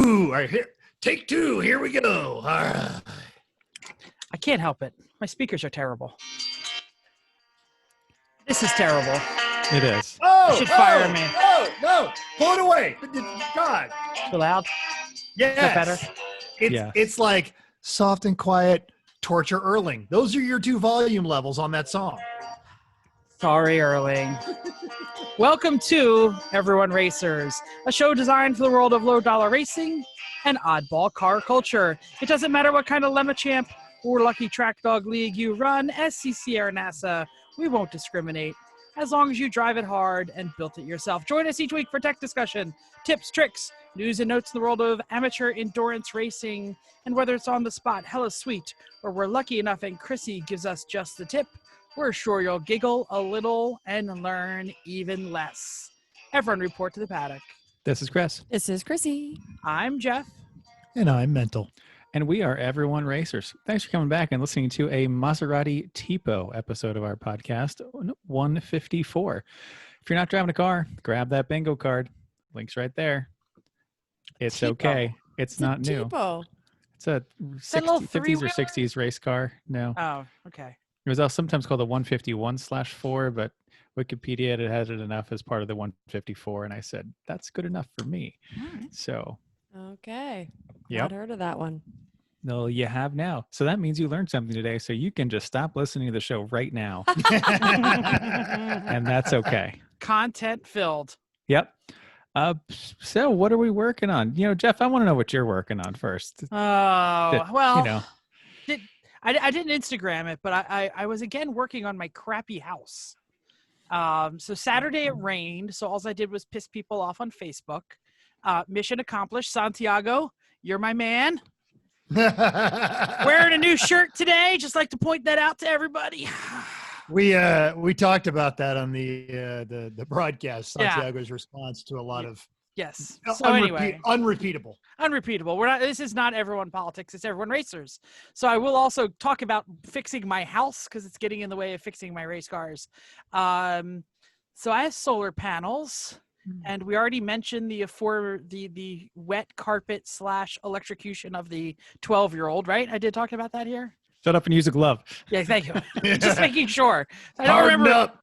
two. All right, here, take two. Here we go. All right. I can't help it. My speakers are terrible. This is terrible. It is. Oh, You should fire me. No, pull it away. God. Too loud? Yes. Is that better? It's like soft and quiet, torture Erling. Those are your two volume levels on that song. Sorry, Erling. Welcome to Everyone Racers, a show designed for the world of low-dollar racing and oddball car culture. It doesn't matter what kind of Lemma Champ or Lucky Track Dog League you run, SCC or NASA, we won't discriminate, as long as you drive it hard and built it yourself. Join us each week for tech discussion, tips, tricks, news and notes in the world of amateur endurance racing, and whether it's on the spot, hella sweet, or we're lucky enough and Chrissy gives us just the tip, we're sure you'll giggle a little and learn even less. Everyone report to the paddock. This is Chris. This is Chrissy. I'm Jeff. And I'm mental. And we are Everyone Racers. Thanks for coming back and listening to a Maserati Tipo episode of our podcast, 154. If you're not driving a car, grab that bingo card. Link's right there. It's Tipo. okay. It's not new. Tipo. It's a 50s or 60s race car. No. Oh, okay. It was also sometimes called the 151/4, but Wikipedia had it enough as part of the 154, and I said, that's good enough for me. Right. So, Okay. yep. Not heard of that one. No, you have now. So that means you learned something today, so you can just stop listening to the show right now. And that's okay. Content filled. Yep. So what are we working on? Jeff, I want to know what you're working on first. Oh, well, I I didn't Instagram it, but I was again working on my crappy house. So Saturday it rained, so all I did was piss people off on Facebook. Mission accomplished. Santiago, you're my man. Wearing a new shirt today. Just like to point that out to everybody. We talked about that on the broadcast. Yeah. Santiago's response to a lot of Yes. So anyway, unrepeatable. This is not Everyone Politics. It's Everyone Racers. So I will also talk about fixing my house because it's getting in the way of fixing my race cars. So I have solar panels, and we already mentioned the wet carpet / electrocution of the 12-year-old, right? I did talk about that here. Shut up and use a glove. Yeah, thank you. Just making sure. Harden up.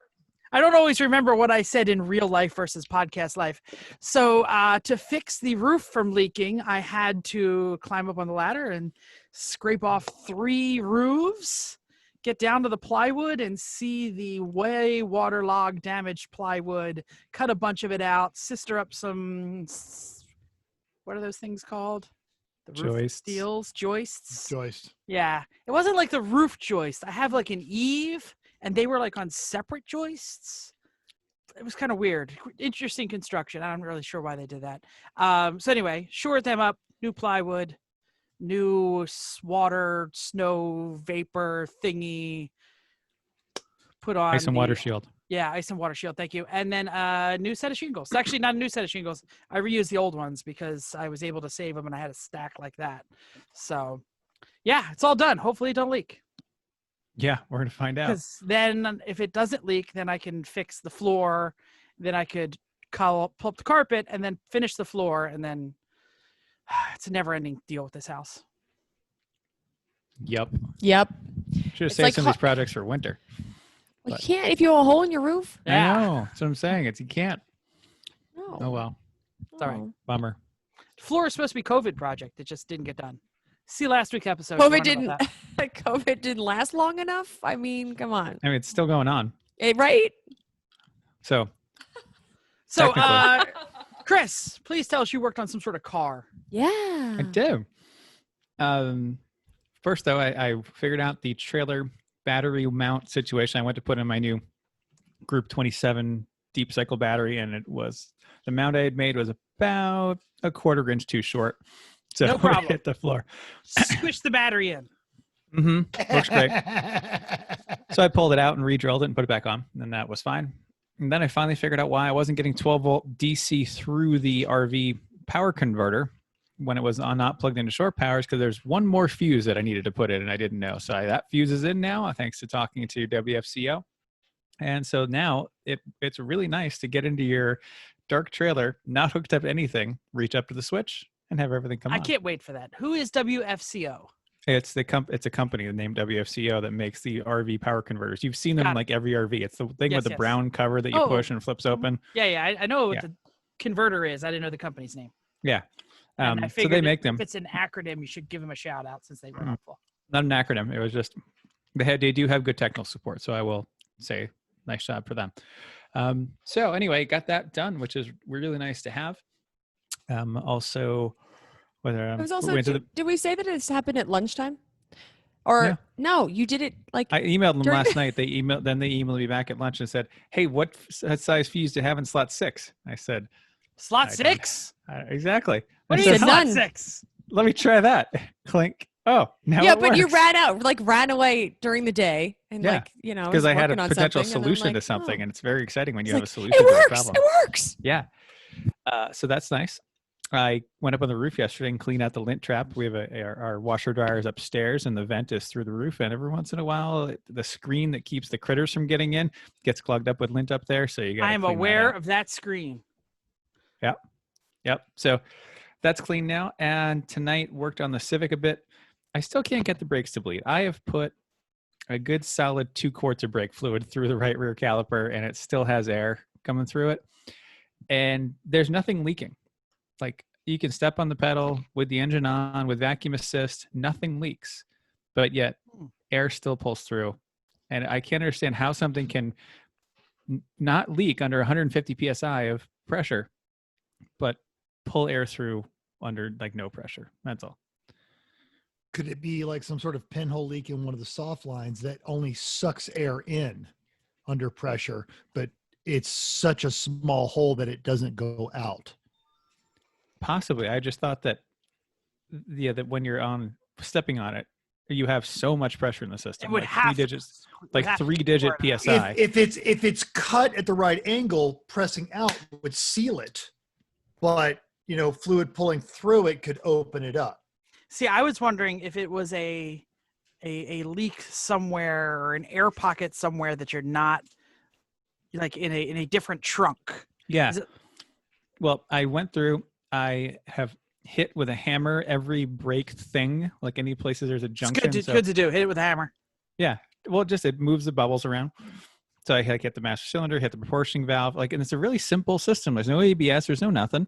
I don't always remember what I said in real life versus podcast life. So to fix the roof from leaking, I had to climb up on the ladder and scrape off 3 roofs, get down to the plywood and see the way waterlogged, damaged plywood, cut a bunch of it out, sister up some, what are those things called? The roof Joists. steels, joists. Joist. Yeah. It wasn't like the roof joist. I have like an eave, and they were like on separate joists. It was kind of weird. Interesting construction. I'm not really sure why they did that. So anyway, shored them up, new plywood, new water, snow, vapor thingy. Put on Ice and water shield. Yeah, ice and water shield. Thank you. And then a new set of shingles. Actually, not a new set of shingles. I reused the old ones because I was able to save them and I had a stack like that. So yeah, it's all done. Hopefully it don't leak. Yeah, we're going to find out. Because then if it doesn't leak, then I can fix the floor. Then I could pull up the carpet and then finish the floor. And then it's a never ending deal with this house. Yep. Yep. Should have It's saved like some of these projects for winter. You But- can't if you have a hole in your roof. Yeah. I know. That's what I'm saying. You can't. No. Oh, well. It's all right. No. Bummer. The floor is supposed to be COVID project. It just didn't get done. See last week's episode. if you COVID wanna know didn't. about that. COVID didn't last long enough. I mean, come on. I mean, it's still going on. Right? So, So, Technically. Chris, please tell us you worked on some sort of car. Yeah. I do. First, though, I figured out the trailer battery mount situation. I went to put in my new Group 27 deep cycle battery, and the mount I had made was about a 1/4 inch too short. So No problem. it hit the floor. Squish the battery in. Mm-hmm. Works great. So I pulled it out and re-drilled it and put it back on, and that was fine. And then I finally figured out why I wasn't getting 12-volt DC through the RV power converter when it was not plugged into shore powers, because there's one more fuse that I needed to put in, and I didn't know. So that fuse is in now, thanks to talking to WFCO. And so now it's really nice to get into your dark trailer, not hooked up to anything, reach up to the switch, and have everything come I on. can't wait for that. Who is WFCO? It's a company named WFCO that makes the RV power converters. You've seen them Got in it. like every RV. It's the thing Yes, with the yes. brown cover that you Oh. push and flips open. Yeah. I know what Yeah. the converter is. I didn't know the company's name. Yeah. And I So figured they make them. if it's an acronym, you should give them a shout out since they were Mhm. helpful. Not an acronym. It was just they do have good technical support. So I will say nice job for them. So anyway, got that done, which is really nice to have. Also, whether It was we also. went to the, Did we say that it's happened at lunchtime? Or Yeah. no, you did it like. I emailed them during last night. They emailed me back at lunch and said, "Hey, what size fuse do you have in slot 6?" I said, Slot I don't- 6? "Exactly." What I do you said, mean said slot none. 6? Let me try that. Clink. Oh, now yeah, it but you works. ran away during the day and Yeah, because because I had a potential solution to something, and it's very exciting when you have a solution It to a works. problem. It works. Yeah. So that's nice. I went up on the roof yesterday and cleaned out the lint trap. We have our washer dryer is upstairs and the vent is through the roof. And every once in a while, the screen that keeps the critters from getting in gets clogged up with lint up there. So you got to I am aware of that screen. Yep. So that's clean now. And tonight worked on the Civic a bit. I still can't get the brakes to bleed. I have put a good solid 2 quarts of brake fluid through the right rear caliper and it still has air coming through it. And there's nothing leaking. Like you can step on the pedal with the engine on, with vacuum assist, nothing leaks, but yet air still pulls through. And I can't understand how something can not leak under 150 PSI of pressure, but pull air through under like no pressure. That's all. Could it be like some sort of pinhole leak in one of the soft lines that only sucks air in under pressure, but it's such a small hole that it doesn't go out? Possibly. I just thought that, that when you're stepping on it, you have so much pressure in the system. It would like have 3 to- digits, it would like have to be 3-digit more than PSI. If it's cut at the right angle, pressing out would seal it, but fluid pulling through it could open it up. See, I was wondering if it was a leak somewhere or an air pocket somewhere that you're not like in a different trunk. Yeah. Is it- Well, I went through, I have hit with a hammer every brake thing, like any places there's a It's junction. good to do. Hit it with a hammer. Yeah. Well, it moves the bubbles around. So I hit the master cylinder, hit the proportioning valve, and it's a really simple system. There's no ABS, there's no nothing.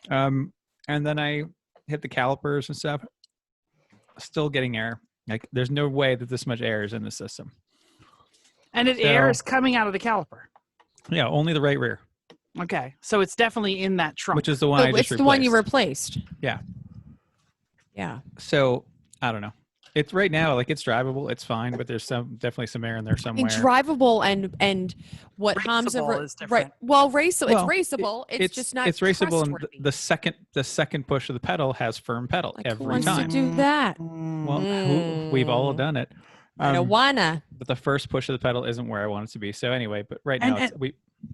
And then I hit the calipers and stuff. Still getting air. Like there's no way that this much air is in the system. And air is coming out of the caliper. Yeah, only the right rear, Okay. So it's definitely in that trunk. which is the one I just It's the one you replaced. replaced. Yeah. Yeah. So I don't know. It's right now, like it's drivable, it's fine, but there's definitely some air in there somewhere. And drivable and what Hamza Raceable is right. different. Well, Well, it's raceable. It's just not. It's raceable, and trustworthy. the second push of the pedal has firm pedal Like, who every wants time. to do that? Well, we've all done it. I don't wanna. But the first push of the pedal isn't where I want it to be. So anyway, but right now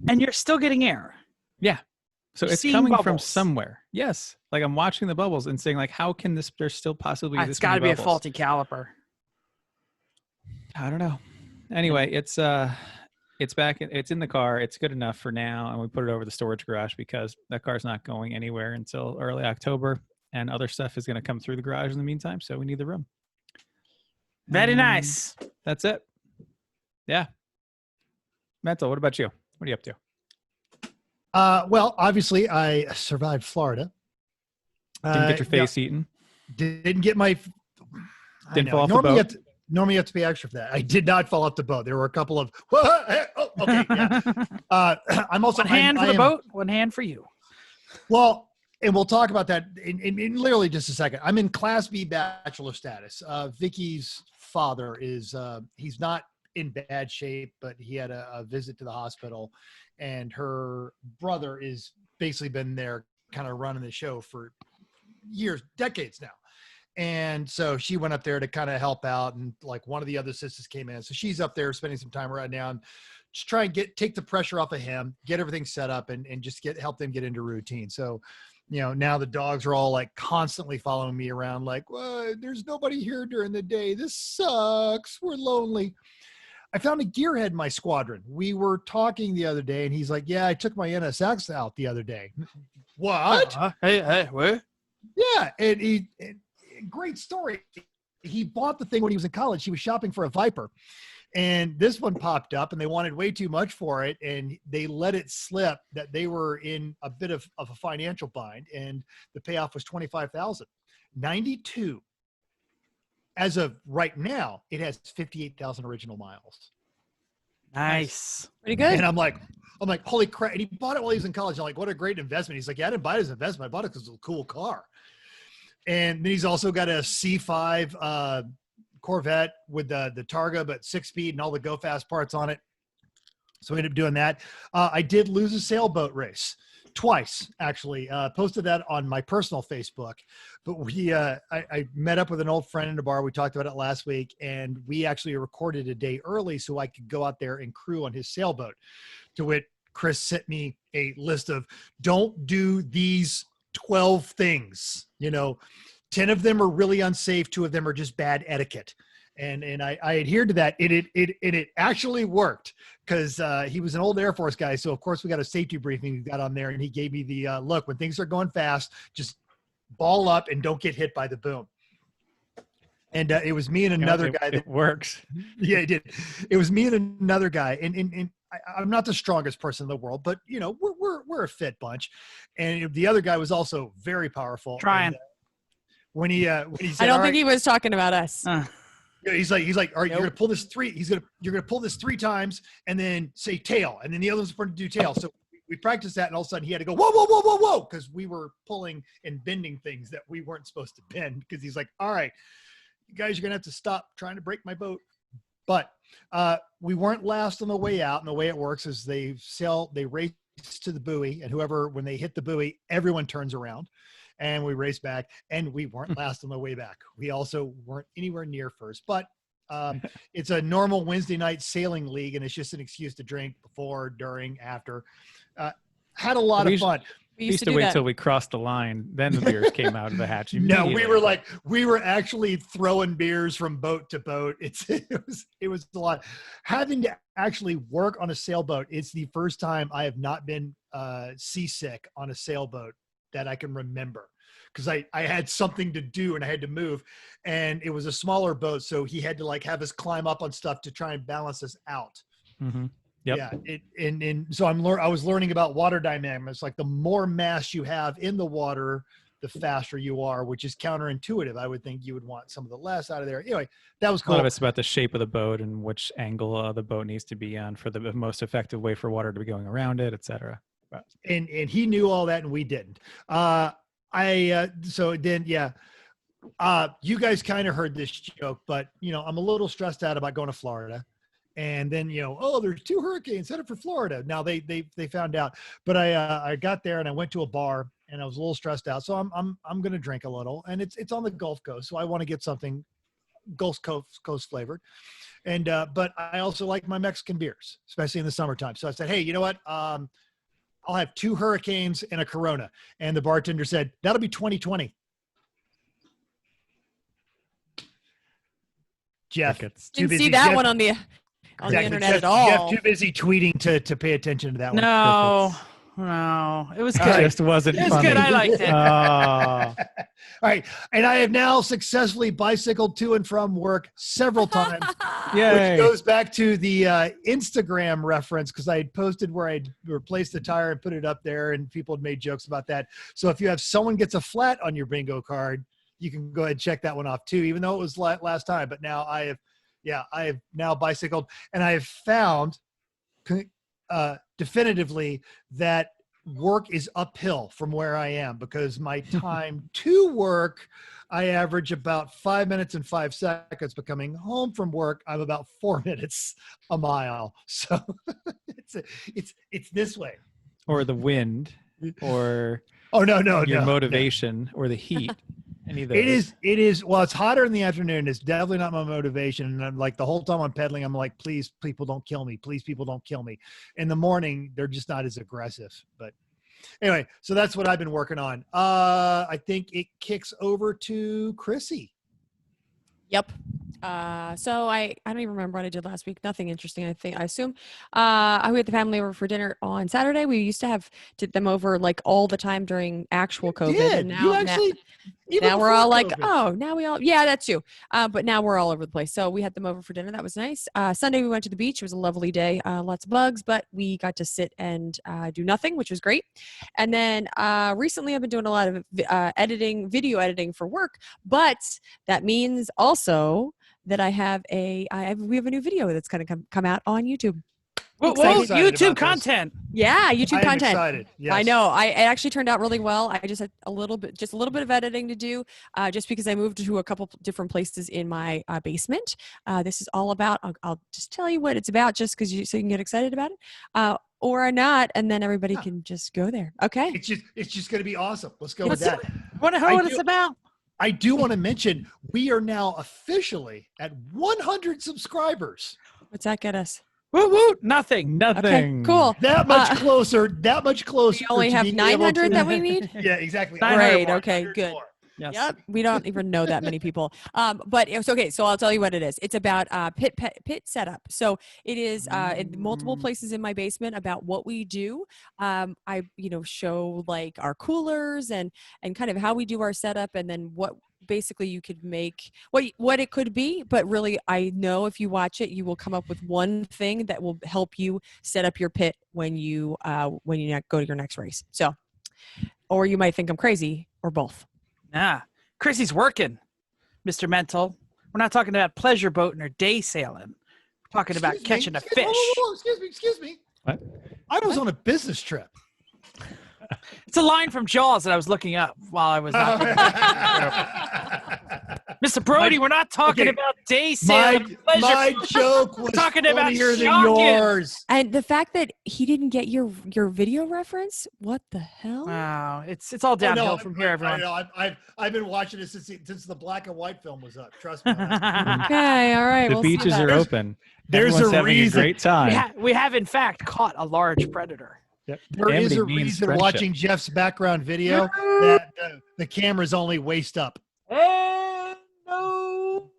And you're still getting air. so you're it's seeing coming from bubbles. somewhere. Yes, like I'm watching the bubbles and saying like, how can there's still possibly It's this got many to be a bubbles? faulty caliper. I don't know. Anyway, it's back. It's in the car. It's good enough for now, and we put it over the storage garage because that car's not going anywhere until early October, and other stuff is going to come through the garage in the meantime. So we need the room. Very And nice. That's it. Yeah. Mental. What about you? What are you up to? Well, obviously, I survived Florida. Didn't get your face eaten. Didn't get my. Didn't fall off the boat. Normally, you have to pay extra for that. I did not fall off the boat. There were a couple of. Oh, okay. Yeah. I'm also One hand for the boat, one hand for you. Well, and we'll talk about that in literally just a second. I'm in Class B bachelor status. Vicky's father is he's not in bad shape, but he had a visit to the hospital, and her brother is basically been there kind of running the show for years, decades now. And so she went up there to kind of help out, and like one of the other sisters came in. So she's up there spending some time right now and just try and take the pressure off of him, get everything set up, and just help them get into routine. So, now the dogs are all like constantly following me around, like, well, there's nobody here during the day. This sucks. We're lonely. I found a gearhead in my squadron. We were talking the other day, and he's like, yeah, I took my NSX out the other day. What? Hey, what? Yeah, great story. He bought the thing when he was in college. He was shopping for a Viper, and this one popped up, and they wanted way too much for it, and they let it slip that they were in a bit of a financial bind, and the payoff was 25,000. 92. As of right now, it has 58,000 original miles. Nice. Pretty good. And I'm like, holy crap. And he bought it while he was in college. I'm like, what a great investment. He's like, yeah, I didn't buy it as an investment. I bought it because it was a cool car. And then he's also got a C5 Corvette with the Targa, but 6-speed and all the go fast parts on it. So we ended up doing that. I did lose a sailboat race twice, actually. Posted that on my personal Facebook. But I met up with an old friend in a bar. We talked about it last week, and we actually recorded a day early so I could go out there and crew on his sailboat. To which Chris sent me a list of, don't do these 12 things. 10 of them are really unsafe. 2 of them are just bad etiquette. And I adhered to that. It actually worked because he was an old Air Force guy. So of course we got a safety briefing. We got on there, and he gave me the look, when things are going fast, just ball up and don't get hit by the boom. And it was me and another guy. It works. Yeah, it did. It was me and another guy. And I'm not the strongest person in the world, but we're a fit bunch. And the other guy was also very powerful. Trying. And, when he said, I don't think he was talking about us. He's like, all right, Nope. you're gonna pull this 3. You're gonna pull this 3 times, and then say tail, and then the other one's going to do tail. So we practiced that, and all of a sudden he had to go whoa, whoa, whoa, whoa, whoa, because we were pulling and bending things that we weren't supposed to bend. Because he's like, all right, you guys are gonna have to stop trying to break my boat. But we weren't last on the way out, and the way it works is they race to the buoy, and when they hit the buoy, everyone turns around. And we raced back, and we weren't last on the way back. We also weren't anywhere near first, but it's a normal Wednesday night sailing league, and it's just an excuse to drink before, during, after. Had a lot of fun. We We used to wait that. till we crossed the line. Then the beers came out of the hatch. No, immediately. we were actually throwing beers from boat to boat. It was a lot. Having to actually work on a sailboat, it's the first time I have not been seasick on a sailboat that I can remember, because I had something to do and I had to move, and it was a smaller boat. So he had to have us climb up on stuff to try and balance us out. Mm-hmm. Yep. Yeah. And so I was learning about water dynamics. Like, the more mass you have in the water, the faster you are, which is counterintuitive. I would think you would want some of the less out of there. Anyway, that was cool. A lot of it's about the shape of the boat and which angle the boat needs to be on for the most effective way for water to be going around it, etc. And he knew all that, and we didn't. So then, yeah. You guys kind of heard this joke, but I'm a little stressed out about going to Florida. And then, there's 2 hurricanes headed for Florida. Now they found out, but I got there and I went to a bar, and I was a little stressed out. So I'm going to drink a little, and it's on the Gulf Coast. So I want to get something Gulf Coast flavored. And, but I also like my Mexican beers, especially in the summertime. So I said, hey, you know what? I'll have 2 hurricanes and a Corona. And the bartender said, that'll be 2020. Jeff, Didn't see that one on the internet at all. Jeff too busy tweeting to pay attention to that one. No, it was good. It just wasn't It was funny. good. I liked it. Oh. All right. And I have now successfully bicycled to and from work several times, Yay. which goes back to the Instagram reference, because I had posted where I'd replaced the tire and put it up there, and people had made jokes about that. So if you have someone gets a flat on your bingo card, you can go ahead and check that one off too, even though it was last time. But now I have now bicycled, and I have found definitively that work is uphill from where I am, because my time to work, I average about 5 minutes and 5 seconds, but coming home from work, I'm about 4 minutes a mile. So it's this way. Or the wind, or your motivation, or the heat. Any of those. It is. Well, it's hotter in the afternoon. It's definitely not my motivation. And I'm like, the whole time I'm pedaling, I'm like, please, people don't kill me. Please, people don't kill me. In the morning, they're just not as aggressive. But anyway, so that's what I've been working on. I think it kicks over to Chrissy. Yep. So I don't even remember what I did last week. Nothing interesting, I assume. We had the family over for dinner on Saturday. We used to did them over like all the time during actual COVID. And now, You actually even now we're all before like, COVID. oh, now we all, yeah, that's you. But now we're all over the place. So we had them over for dinner. That was nice. Sunday we went to the beach. It was a lovely day. Lots of bugs, but we got to sit and do nothing, which was great. And then recently I've been doing a lot of video editing for work, but that means also that we have a new video that's going to come out on YouTube. Whoa, Excited YouTube about this. content. Yeah, YouTube I am content. excited. Yes. I know. It actually turned out really well. I just had a little bit of editing to do, just because I moved to a couple different places in my basement. This is all about. I'll just tell you what it's about, just because so you can get excited about it, or not, and then everybody can just go there. Okay. It's just going to be awesome. Let's go with that. Want to know what it's about? I do want to mention we are now officially at 100 subscribers. What's that get us? Woo woo! Nothing. Okay, cool. That much closer. That much closer. We only to have being able 900 to- that we need. Yeah, exactly. Right, 100 okay, 100 good. more. Yes. Yep, we don't even know that many people. But it's okay. So I'll tell you what it is. It's about pit setup. So it is in multiple places in my basement about what we do. I show like our coolers and kind of how we do our setup, and then what basically you could make what it could be. But really, I know if you watch it, you will come up with one thing that will help you set up your pit when you go to your next race. So, or you might think I'm crazy, or both. Nah. Chrissy's working, Mr. Mental. We're not talking about pleasure boating or day sailing. We're talking about catching a fish. Excuse me. What? I was on a business trip. It's a line from Jaws that I was looking up while I was not. Mr. Brody, we're not talking about day sailing. or pleasure My boating. joke was talking about funnier than shocking. yours. And the fact that he didn't get your video reference, what the hell? Wow, it's all downhill from here, everyone. I've been watching this since the black and white film was up. Trust me. Okay, all right. The we'll see beaches about are it. open. There's Everyone's a having reason. a great time. We have in fact caught a large predator. Yep. There is Amity a means reason friendship. watching Jeff's background video that the camera's only waist up. And no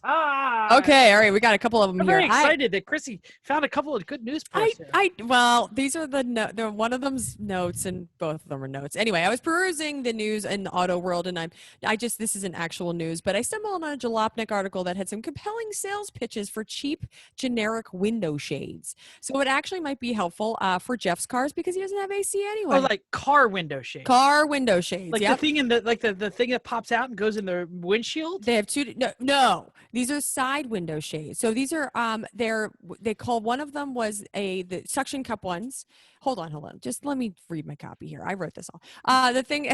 time. Okay, all right. We got a couple of them I'm here. very excited that Chrissy found a couple of good news posts here. Well, these are the one of them's notes and both of them are notes. Anyway, I was perusing the news in the auto world, and this isn't actual news, but I stumbled on a Jalopnik article that had some compelling sales pitches for cheap generic window shades. So it actually might be helpful for Jeff's cars because he doesn't have AC anyway. Oh, like car window shades. Car window shades. Like yep. the thing in the thing that pops out and goes in the windshield. They have two. No. These are side window shades. So these are they call one of them was the suction cup ones. Hold on. Just let me read my copy here. I wrote this all. The thing.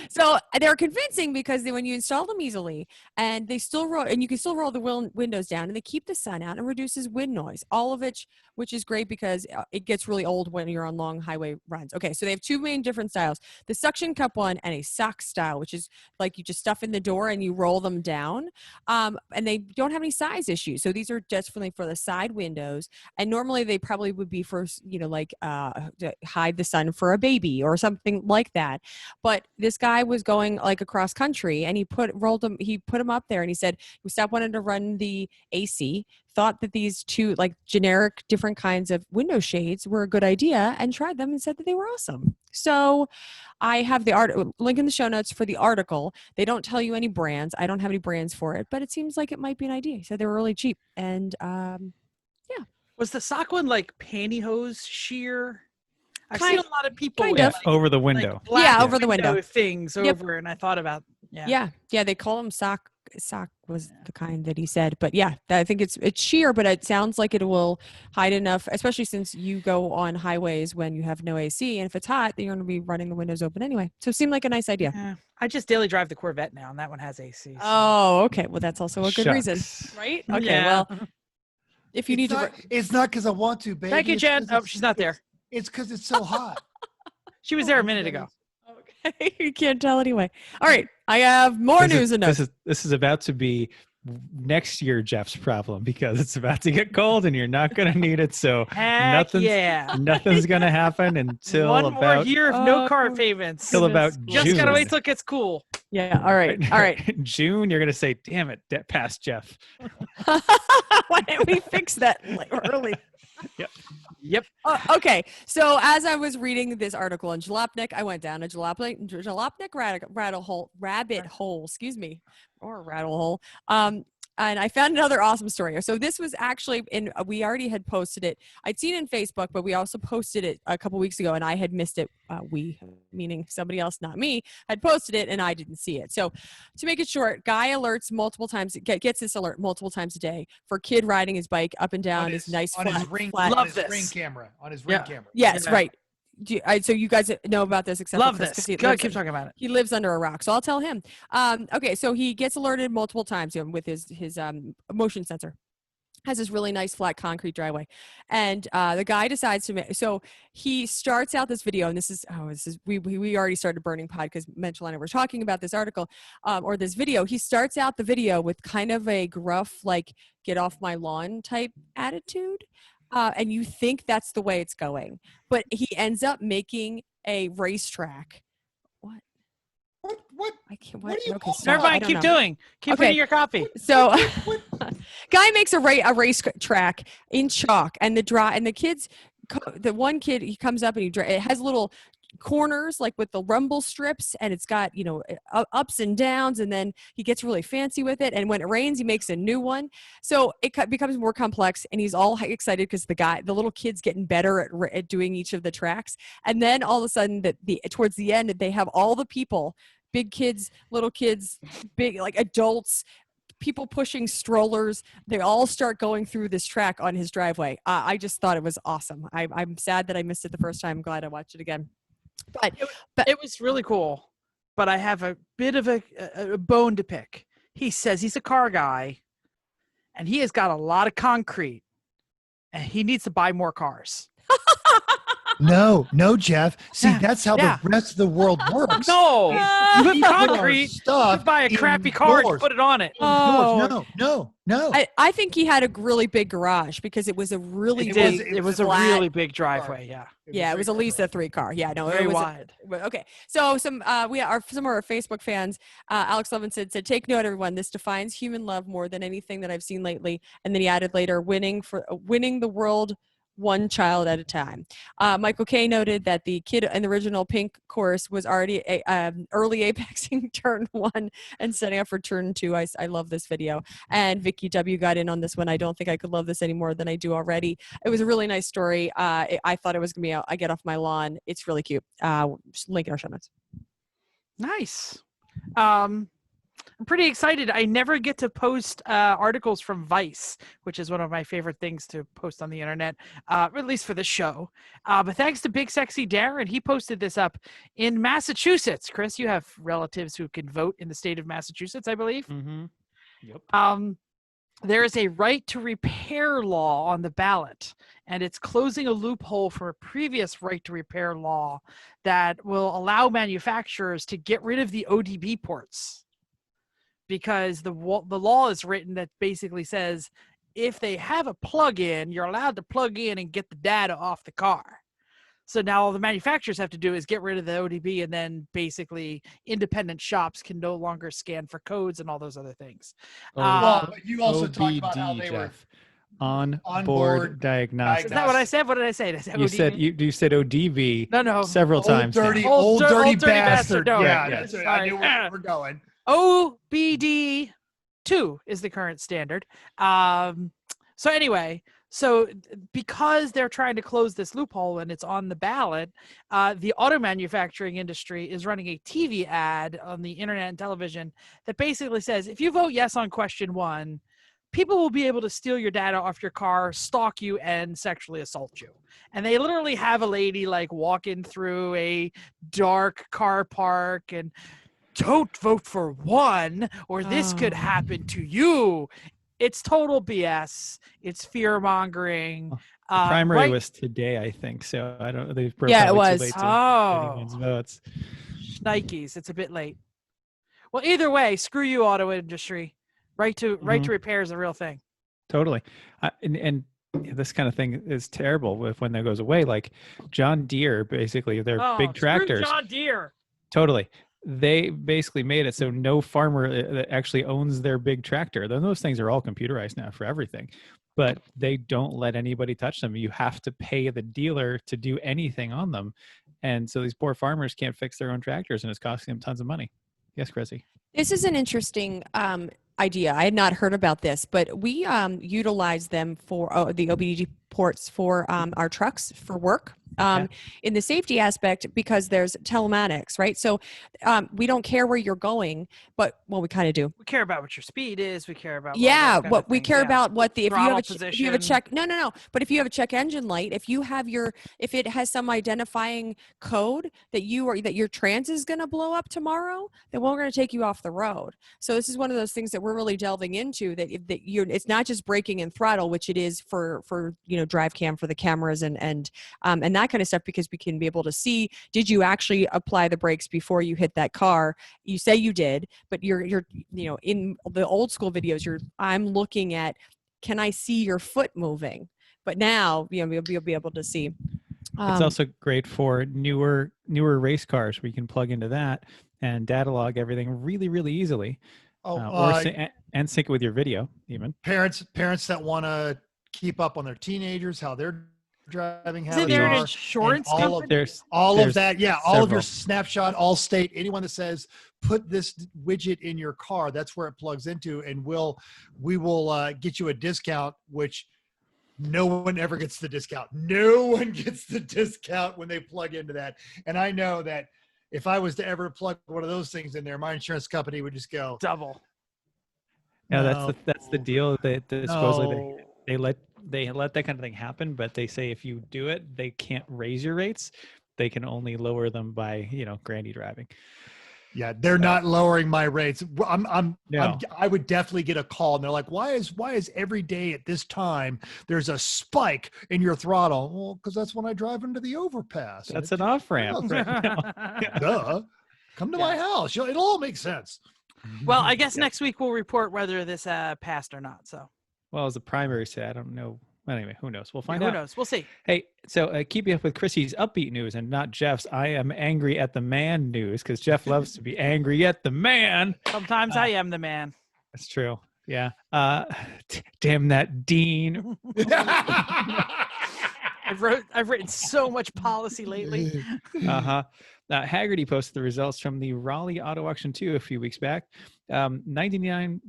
So they're convincing because when you install them easily, and they still roll, and you can still roll the windows down, and they keep the sun out and reduces wind noise. All of it, which is great because it gets really old when you're on long highway runs. Okay, so they have two main different styles: the suction cup one and a sock style, which is like you just stuff in the door and you roll them down. And they don't have any size issues. So these are definitely for the side windows. And normally they probably would be for, to hide the sun for a baby or something like that. But this guy was going like across country, and he put them up there, and he said, we stopped wanting to run the AC, thought that these two like generic different kinds of window shades were a good idea, and tried them and said that they were awesome. So I have the link in the show notes for the article. They don't tell you any brands. I don't have any brands for it, but it seems like it might be an idea. He said they were really cheap. And yeah. Was the sock one like pantyhose sheer? I've Kind- seen a lot of people kind with, of. like, Over the window. like, black Yeah, over the window. things Yep. over, and I thought about Yeah. They call them sock. Sock was the kind that he said, but yeah, I think it's sheer, but it sounds like it will hide enough, especially since you go on highways when you have no AC, and if it's hot, then you're going to be running the windows open anyway. So it seemed like a nice idea. Yeah. I just daily drive the Corvette now, and that one has AC. So. Oh, okay. Well, that's also a good reason, Shucks. right? Okay. Yeah. Well, if you need to, It's not because I want to, baby. Thank you, It's Jen. 'cause Oh, it's- she's not there. It's because it's so hot. She was there a minute ago. okay, you can't tell anyway. All right, I have more news and notes. This is about to be next year Jeff's problem because it's about to get cold and you're not going to need it. So Heck yeah. nothing's going to happen until One about more year of no car Oh, payments. till about Just gotta June. wait till it gets cool. Yeah. All right. All right. June, you're going to say, damn it, past Jeff. Why didn't we fix that early? Yep. Okay. So as I was reading this article in Jalopnik, I went down a Jalopnik rabbit hole, excuse me, or rattle hole. And I found another awesome story. So this was actually we already had posted it. I'd seen it in Facebook, but we also posted it a couple weeks ago and I had missed it. We, meaning somebody else, not me, had posted it and I didn't see it. So to make it short, guy alerts multiple times, gets this alert multiple times a day for kid riding his bike up and down his nice on flat, his ring, flat. on his Love ring this. camera. On his ring Yeah. camera. Yes, Yeah. right. So you guys know about this, except Love for Chris, this. 'cause he Go, lives keep in- talking about it. He lives under a rock, so I'll tell him. Okay, so he gets alerted multiple times with his motion sensor. Has this really nice flat concrete driveway, and the guy decides to make. So he starts out this video, and this is we already started burning pod because Mitchell and I were talking about this article or this video. He starts out the video with kind of a gruff, like "get off my lawn" type attitude. And you think that's the way it's going, but he ends up making a racetrack. What? What? I can't. What are you Okay, talking sorry, Never I mind. don't Keep know. doing. Keep Okay. reading your copy. So, What? guy makes a race track in chalk, and the kids, the one kid, he comes up and it has little corners like with the rumble strips, and it's got ups and downs, and then he gets really fancy with it, and when it rains he makes a new one, so it becomes more complex, and he's all excited because the little kid's getting better at doing each of the tracks, and then all of a sudden towards the end they have all the people, big kids, little kids, big like adults, people pushing strollers, they all start going through this track on his driveway. I just thought it was awesome. I'm sad that I missed it the first time. I'm glad I watched it again. But It was really cool, but I have a bit of a bone to pick. He says he's a car guy, and he has got a lot of concrete, and he needs to buy more cars. No, Jeff. See, Yeah, that's how yeah. the rest of the world works. No, you put We put our concrete. You stuff could buy a crappy car and indoors. put it on it. Oh. No. I think he had a really big garage because it was a really It big. was- It was a flat- really big driveway. Yeah, Yeah, it was at least a 3-car. Yeah, no, very it was wide. Okay, so some of our Facebook fans, Alex Levinson said, "Take note, everyone. This defines human love more than anything that I've seen lately." And then he added later, "Winning the world one child at a time." Michael Kay noted that the kid in the original Pink course was already early apexing turn 1 and setting up for turn 2. I love this video. And Vicky W got in on this one. I don't think I could love this any more than I do already. It was a really nice story. I thought it was going to be I get off my lawn. It's really cute. Link in our show notes. Nice. I'm pretty excited. I never get to post articles from Vice, which is one of my favorite things to post on the internet, at least for the show. But thanks to Big Sexy Darren, he posted this up in Massachusetts. Chris, you have relatives who can vote in the state of Massachusetts, I believe. Mm-hmm. Yep. There is a right to repair law on the ballot, and it's closing a loophole from a previous right to repair law that will allow manufacturers to get rid of the ODB ports. Because the law is written that basically says if they have a plug-in, you're allowed to plug in and get the data off the car. So now all the manufacturers have to do is get rid of the ODB, and then basically independent shops can no longer scan for codes and all those other things. Well, but you also talked about how they were Jeff. On Onboard board diagnostics. Is that what I said? What did I say? Did I say You ODB? said you said ODV No. several times. now. old dirty bastard. No, Yeah, yeah. that's right. I knew where we're going. OBD 2 is the current standard. So anyway, because they're trying to close this loophole and it's on the ballot, the auto manufacturing industry is running a TV ad on the internet and television that basically says, if you vote yes on question 1, people will be able to steal your data off your car, stalk you, and sexually assault you. And they literally have a lady like walking through a dark car park and don't vote for 1 or this could happen to you. It's total BS. It's fear mongering. The primary right- was today, I think. So I don't. They were Yeah, it probably too was. late to Oh. anyone's votes. Nikes. It's a bit late. Well, either way, screw you, auto industry. Right to repair is a real thing. Totally. And this kind of thing is terrible when that goes away. Like John Deere, basically, they're big tractors. John Deere. Totally. They basically made it so no farmer that actually owns their big tractor. Then those things are all computerized now for everything, but they don't let anybody touch them. You have to pay the dealer to do anything on them. And so these poor farmers can't fix their own tractors, and it's costing them tons of money. Yes, Chrissy. This is an interesting idea. I had not heard about this, but we utilize them for the OBD ports for our trucks for work. In the safety aspect, because there's telematics, right? So we don't care where you're going, but we kind of do. We care about what your speed is. We care about what we care about what the if you have a check. No. But if you have a check engine light, if it has some identifying code that your trans is going to blow up tomorrow, then we're going to take you off the road. So this is one of those things that we're really delving into. It's not just braking and throttle, which it is for drive cam for the cameras and that kind of stuff, because we can be able to see, did you actually apply the brakes before you hit that car? You say you did, but you're in the old school videos, I'm looking at, can I see your foot moving? But now you'll be able to see. It's also great for newer race cars where you can plug into that and data log everything really, really easily. And sync it with your video even. Parents that want to keep up on their teenagers, how they're driving, how is there an insurance all of that. Yeah, all of your Snapshot, Allstate, anyone that says put this widget in your car, that's where it plugs into, and we will get you a discount, which no one ever gets the discount. No one gets the discount when they plug into that. And I know that if I was to ever plug one of those things in there, my insurance company would just go double. Yeah, that's the deal. Supposedly they let that kind of thing happen, but they say if you do it, they can't raise your rates. They can only lower them by grandy driving. Yeah, they're not lowering my rates. I would definitely get a call, and they're like, "Why is every day at this time there's a spike in your throttle?" Well, because that's when I drive into the overpass. That's an off ramp. Duh. Come to my house. It'll all make sense. Well, I guess next week we'll report whether this passed or not. So. Well, as the primary say, I don't know. Anyway, who knows? We'll find out. Who knows? We'll see. Hey, so keeping up with Chrissy's upbeat news and not Jeff's I am angry at the man news, because Jeff loves to be angry at the man. Sometimes I am the man. That's true. Yeah. Damn that Dean. I've written so much policy lately. Haggerty posted the results from the Raleigh Auto Auction 2 a few weeks back. A 91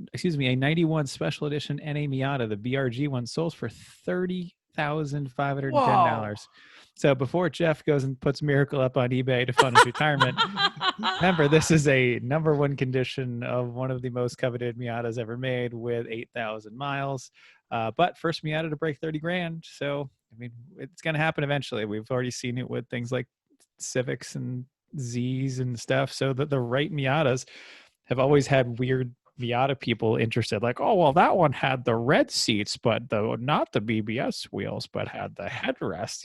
special edition NA Miata, the BRG one, sold for $30,510. So before Jeff goes and puts Miracle up on eBay to fund his retirement, remember, this is a number one condition of one of the most coveted Miatas ever made with 8,000 miles. But first Miata to break 30 grand. So, I mean, it's going to happen eventually. We've already seen it with things like Civics and Z's and stuff. So that the right Miatas have always had weird Miata people interested, like, oh, well, that one had the red seats, but not the BBS wheels, but had the headrest,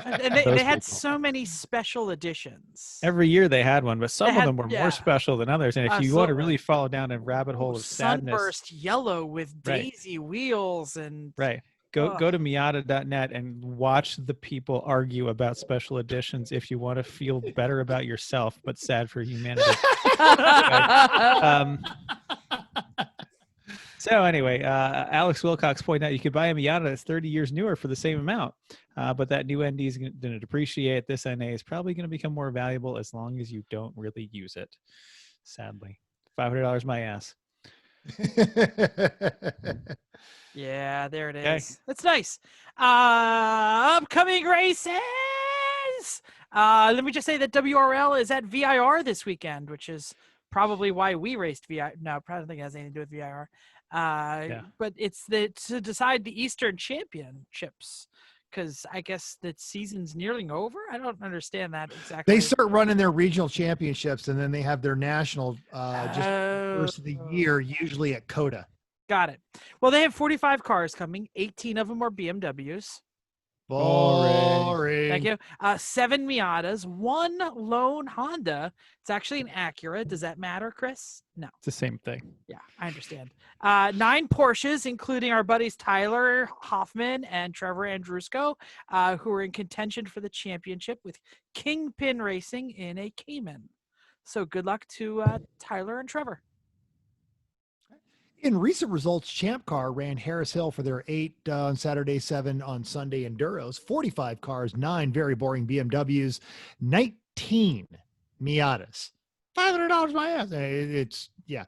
And they had so many special editions. Every year they had one, but some of them were more special than others. And if you want to really fall down a rabbit hole of sadness, sunburst yellow with daisy wheels and Go to Miata.net and watch the people argue about special editions if you want to feel better about yourself, but sad for humanity. So anyway, Alex Wilcox pointed out you could buy a Miata that's 30 years newer for the same amount, but that new ND is going to depreciate. This NA is probably going to become more valuable as long as you don't really use it. Sadly, $500 my ass. Yeah, there it is. Okay. That's nice. Upcoming races. Let me just say that WRL is at VIR this weekend, which is probably why we raced VIR. No, probably don't think it has anything to do with VIR. But it's to decide the Eastern Championships, because I guess the season's nearly over. I don't understand that exactly. They start running their regional championships, and then they have their national just first of the year, usually at COTA. Got it. Well, they have 45 cars coming. 18 of them are BMWs. Boring. Thank you. 7 Miatas, 1 lone Honda. It's actually an Acura. Does that matter, Chris? No. It's the same thing. Yeah, I understand. 9 Porsches, including our buddies Tyler Hoffman and Trevor Andrusko, who are in contention for the championship with Kingpin Racing in a Cayman. So good luck to Tyler and Trevor. In recent results, Champ Car ran Harris Hill for their 8 on Saturday, 7 on Sunday Enduros, 45 cars, 9 very boring BMWs, 19 Miatas. $500 my ass. It's, yeah.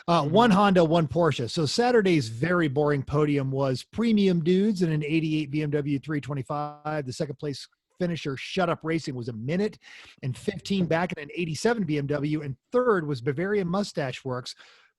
1 Honda, 1 Porsche. So Saturday's very boring podium was Premium Dudes in an 88 BMW 325. The second place finisher, Shut Up Racing, was 1 minute and 15 back in an 87 BMW. And third was Bavarian Mustache Works.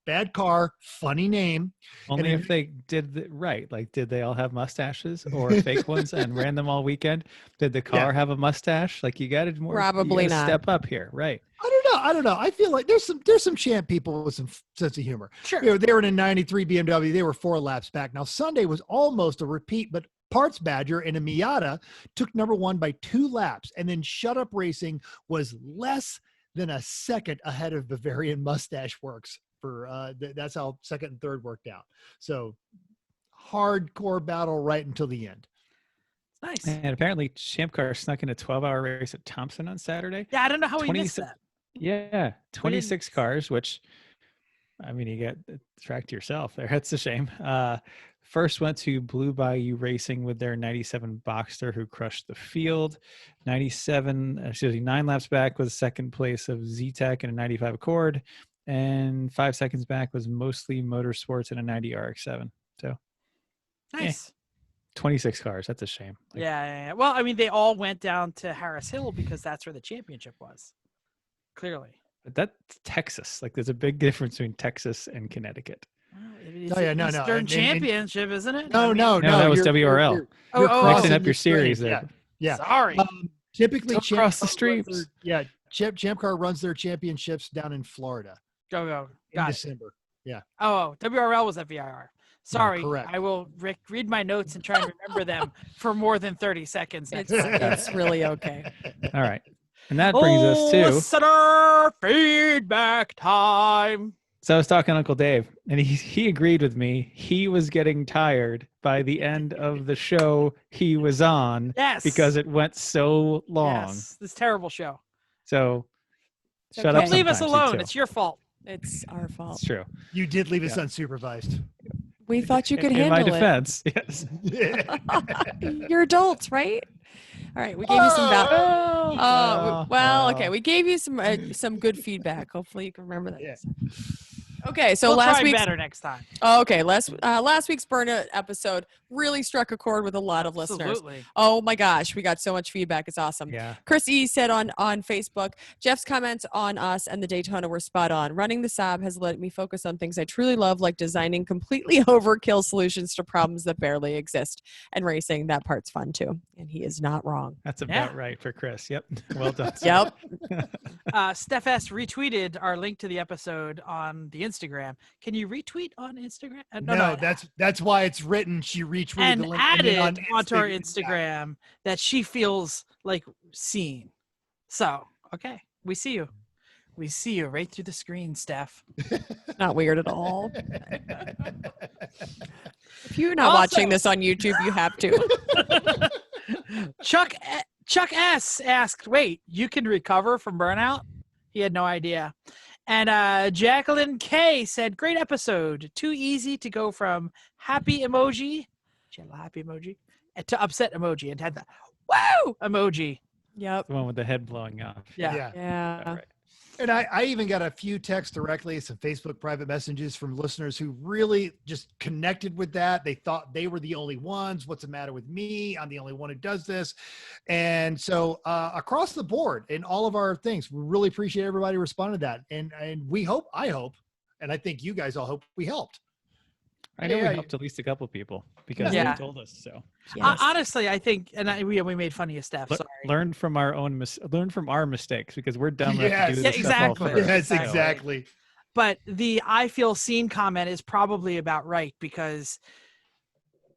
Bad car, funny name. Only if they did right. Like, did they all have mustaches or fake ones and ran them all weekend? Did the car have a mustache? Like, you got to more. Probably you gotta not. Step up here, right? I don't know. I feel like there's some Champ people with some sense of humor. Sure. You know, they were in a 93 BMW. They were 4 laps back. Now Sunday was almost a repeat, but Parts Badger in a Miata took number 1 by 2 laps, and then Shut Up Racing was less than a second ahead of Bavarian Mustache Works. For that's how second and third worked out. So hardcore battle right until the end. Nice. And apparently, Champ Car snuck in a 12-hour race at Thompson on Saturday. Yeah, I don't know how he missed that. Yeah, 26 cars, which, I mean, you got the track to yourself there. That's a shame. First went to Blue Bayou Racing with their 97 Boxster, who crushed the field. 9 laps back was second place of Z-Tech in a 95 Accord. And 5 seconds back was Mostly Motorsports in a 90 RX-7. So Nice. 26 cars. That's a shame. Like, Yeah. Well, I mean, they all went down to Harris Hill because that's where the championship was. Clearly. but that's Texas. Like, there's a big difference between Texas and Connecticut. It's Eastern Championship, isn't it? No, that was WRL. You're Oh, Mixing up your series there. Yeah. Sorry. Typically, Don't Champ cross the Car runs streams. Champ Car runs their championships down in Florida Go. in Got it. December. Oh, WRL was at VIR. Sorry, correct. I will read my notes and try and remember them for more than 30 seconds next It's, time. it's really okay. All right. And that brings us to. Listener feedback time. So I was talking to Uncle Dave, and he agreed with me. He was getting tired by the end of the show he was on. Yes. Because it went so long. Yes, this terrible show. So It's shut okay. up. Don't leave us sometimes, you alone. too. It's your fault. It's our fault. It's true. You did leave us unsupervised. We thought you could In my handle it. defense, yes. You're adults, right? All right, we gave you some Oh, we gave you some good feedback. Hopefully you can remember that. Yeah. Okay, so We'll last try week's better next time. last week's burnout episode really struck a chord with a lot of listeners. Absolutely. Oh my gosh, we got so much feedback. It's awesome. Yeah. Chrissy said on Facebook, Jeff's comments on us and the Daytona were spot on. Running the Saab has let me focus on things I truly love, like designing completely overkill solutions to problems that barely exist. And racing, that part's fun too. And he is not wrong. That's about right for Chris. Yep. Well done. Yep. Steph S. retweeted our link to the episode on the Instagram. Can you retweet on Instagram? No, that's why it's written. She retweeted and the link added and then onto our Instagram. Instagram that she feels like seen. So, okay, we see you. We see you right through the screen, Steph. Not weird at all. If you're not Also- watching this on YouTube, you have to. Chuck S asked, "Wait, you can recover from burnout?" He had no idea. And Jacqueline K said, "Great episode. Too easy to go from happy emoji, she had a happy emoji, to upset emoji, and had the woo emoji." Yep. The one with the head blowing off. Yeah. Yeah. All right. And I even got a few texts directly, some Facebook private messages from listeners who really just connected with that. They thought they were the only ones. What's the matter with me? I'm the only one who does this. And so across the board in all of our things, we really appreciate everybody responding to that. And I hope, and I think you guys all hope we helped. I know Yeah, we helped at least a couple people because Yeah. they told us so. Yes. Honestly, I think, and we made fun of you, Steph. Sorry. Learn from our mistakes because we're dumb enough to do Yeah, this stuff all exactly. first. Yes, So- exactly. But the "I feel seen" comment is probably about right, because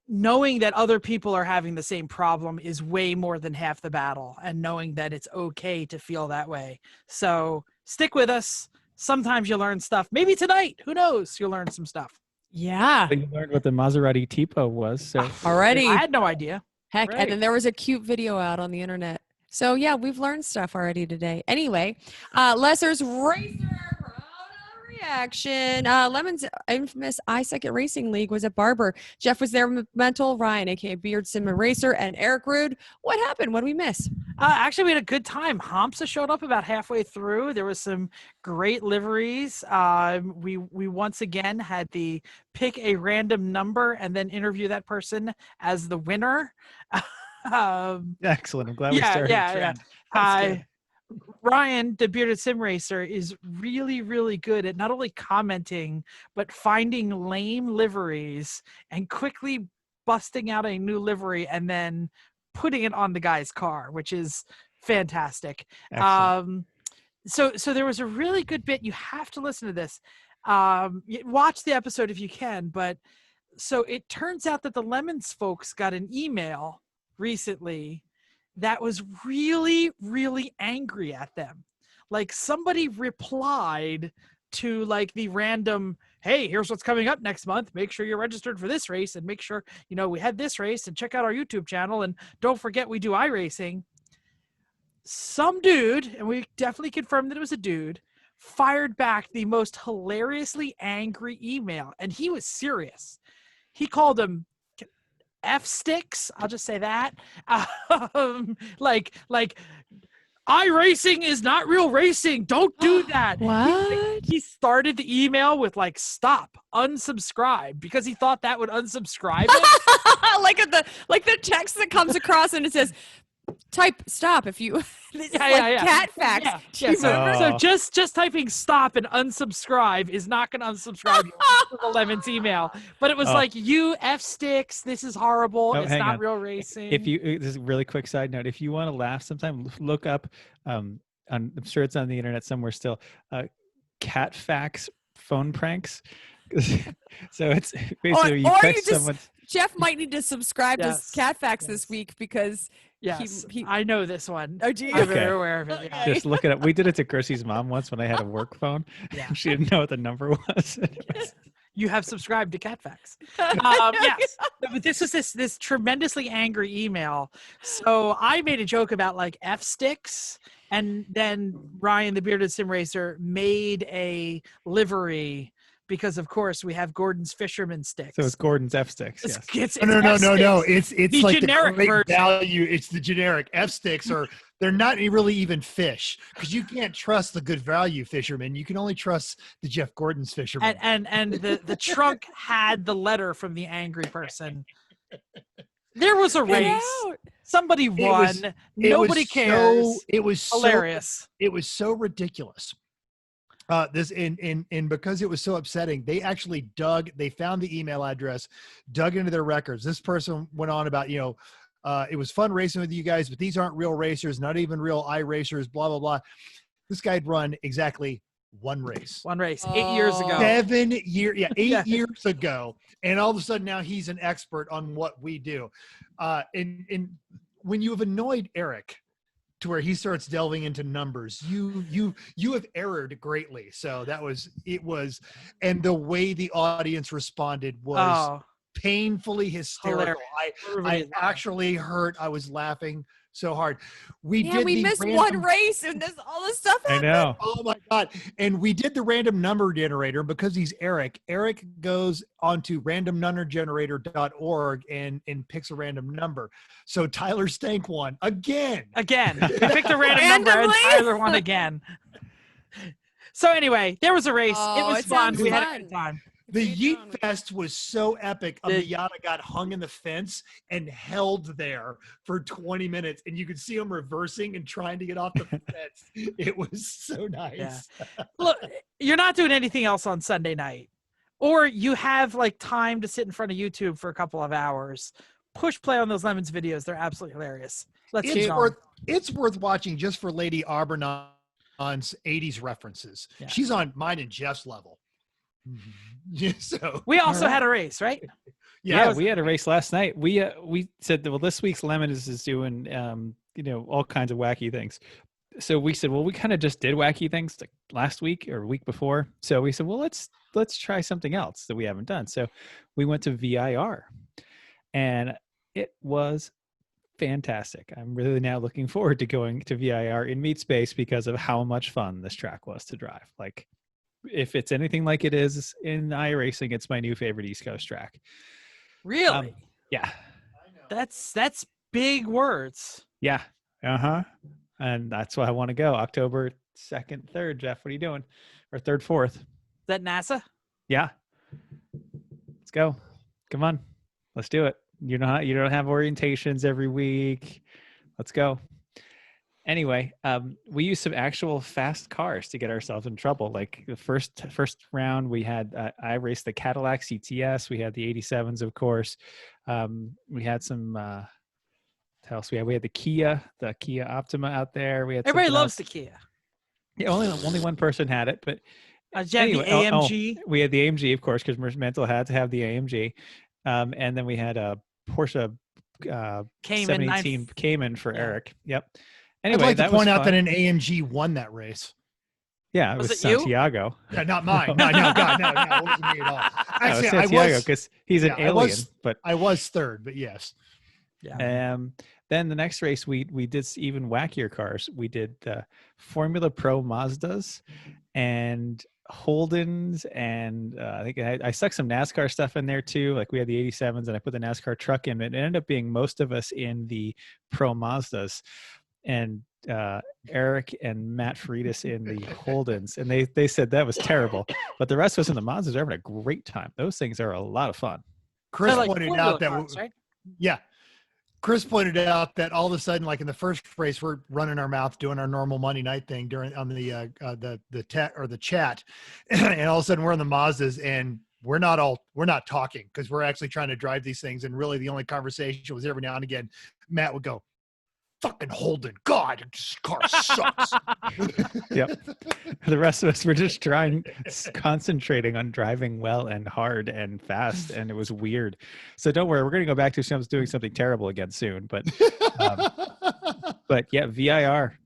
knowing that other people are having the same problem is way more than half the battle, and knowing that it's okay to feel that way. So stick with us. Sometimes you learn stuff. Maybe tonight, who knows? You'll learn some stuff. Yeah. You learned what the Maserati Tipo was. So Already. I had no idea. Heck, Right. and then there was a cute video out on the internet. So yeah, we've learned stuff already today. Anyway, Lesser's Racer reaction. Lemon's infamous iSecond Racing League was at Barber. Jeff was there with Mental, Ryan, aka Beard Sim Racer, and Eric Rude. What happened? What did we miss? Actually, we had a good time. Hamsa showed up about halfway through. There was some great liveries. We once again had the pick a random number and then interview that person as the winner. excellent. I'm glad we started. a trend. That's good. Ryan, the Bearded Sim Racer, is really, really good at not only commenting, but finding lame liveries and quickly busting out a new livery and then putting it on the guy's car, which is fantastic. Excellent. So there was a really good bit. You have to listen to this. Watch the episode if you can. But so it turns out that the Lemons folks got an email recently that was really, really angry at them. Like somebody replied to like the random, hey, here's what's coming up next month. Make sure you're registered for this race and make sure, we had this race and check out our YouTube channel. And don't forget we do iRacing. Some dude, and we definitely confirmed that it was a dude, fired back the most hilariously angry email. And he was serious. He called him F-sticks. I'll just say that. Like iRacing is not real racing. Don't do that. What? He started the email with like, stop, unsubscribe, because he thought that would unsubscribe him. like the text that comes across and it says, type stop if you cat facts. Yeah. So just typing stop and unsubscribe is not going to unsubscribe you to the Lemon's email. But it was like, you F-sticks, this is horrible. It's not real racing. If you, this is a really quick side note. If you want to laugh sometime, look up, I'm sure it's on the internet somewhere still, cat facts phone pranks. So it's basically you catch someone. Jeff might need to subscribe to Cat Facts this week because I know this one. Oh, do you? I'm very aware of it. Yeah. Just look it up. We did it to Chrissy's mom once when I had a work phone. Yeah. She didn't know what the number was. You have subscribed to Cat Facts. Yes. But this was this tremendously angry email. So I made a joke about like F-sticks, and then Ryan, the Bearded Sim Racer, made a livery because, of course, we have Gordon's fisherman sticks. So it's Gordon's F-sticks. Yes. No. It's the like generic the great version. value. It's the generic F-sticks they're not really even fish because you can't trust the good value fisherman. You can only trust the Jeff Gordon's fisherman. And the trunk had the letter from the angry person. There was a race. Somebody won. Nobody cares. It was hilarious. It was so ridiculous. And because it was so upsetting, they actually they found the email address, dug into their records. This person went on about, it was fun racing with you guys, but these aren't real racers, not even real iRacers, blah, blah, blah. This guy had run exactly one race. 8 years ago. 7 years. Yeah, 8 years ago. And all of a sudden now he's an expert on what we do. And when you have annoyed Eric to where he starts delving into numbers, you have erred greatly. So and the way the audience responded was painfully hysterical. I actually I was laughing so hard. We missed one race and all this stuff happened. I know. Oh my God. And we did the random number generator because he's Eric goes onto randomnumbergenerator.org and picks a random number. So Tyler Stank won again. We picked a random number and Tyler won again. So anyway, there was a race. It was fun. We had a good time. The Yeet Fest was so epic. A Miata got hung in the fence and held there for 20 minutes, and you could see him reversing and trying to get off the fence. It was so nice. Yeah. Look, you're not doing anything else on Sunday night, or you have like time to sit in front of YouTube for a couple of hours. Push play on those Lemons videos. They're absolutely hilarious. It's worth watching just for Lady Arbonon's 80s references. Yeah. She's on mine and Jeff's level. Yeah, so we also had a race, right? Yeah, we had a race last night. We said that, well, this week's Lemons is doing all kinds of wacky things. So we said, well, we kind of just did wacky things like last week or week before. So we said, well, let's try something else that we haven't done. So we went to VIR, and it was fantastic. I'm really now looking forward to going to VIR in Meat Space because of how much fun this track was to drive. Like, if it's anything like it is in iRacing, it's my new favorite East Coast track. Really? Yeah. That's big words. Yeah. Uh-huh. And that's why I want to go. October 2nd, 3rd, Jeff. What are you doing? Or 3rd, 4th? Is that NASA? Yeah. Let's go. Come on. Let's do it. You don't have orientations every week. Let's go. Anyway, we used some actual fast cars to get ourselves in trouble. Like the first round, we had I raced the Cadillac CTS. We had the 87s, of course. We had some. What else we had? We had the Kia Optima out there. We had Everybody loves the Kia. Yeah, only one person had it, but anyway, the AMG. We had the AMG, of course, because Mental had to have the AMG, and then we had a Porsche Cayman 718 Cayman for Eric. Yep. I'd Anyway, like to point out fun. that an AMG won that race. Yeah, it was Santiago. Yeah, not mine. No, God, no, it wasn't me at all. Actually, Santiago, because he's an alien. But I was third, but yes. Yeah. Then the next race, we did even wackier cars. We did Formula Pro Mazdas and Holdens, and I think I stuck some NASCAR stuff in there too. Like we had the 87s, and I put the NASCAR truck in. It ended up being most of us in the Pro Mazdas, and Eric and Matt Freitas in the Holdens, and they said that was terrible. But the rest of us in the Mazdas are having a great time. Those things are a lot of fun. Chris pointed out that right? Yeah. Chris pointed out that all of a sudden, like in the first race, we're running our mouth, doing our normal Monday night thing on the chat, and all of a sudden we're in the Mazdas and we're not talking because we're actually trying to drive these things. And really, the only conversation was every now and again, Matt would go, "Fucking Holden, God, this car sucks." Yep. The rest of us were just concentrating on driving well and hard and fast, and it was weird. So don't worry, we're going to go back to doing something terrible again soon. But yeah, VIR.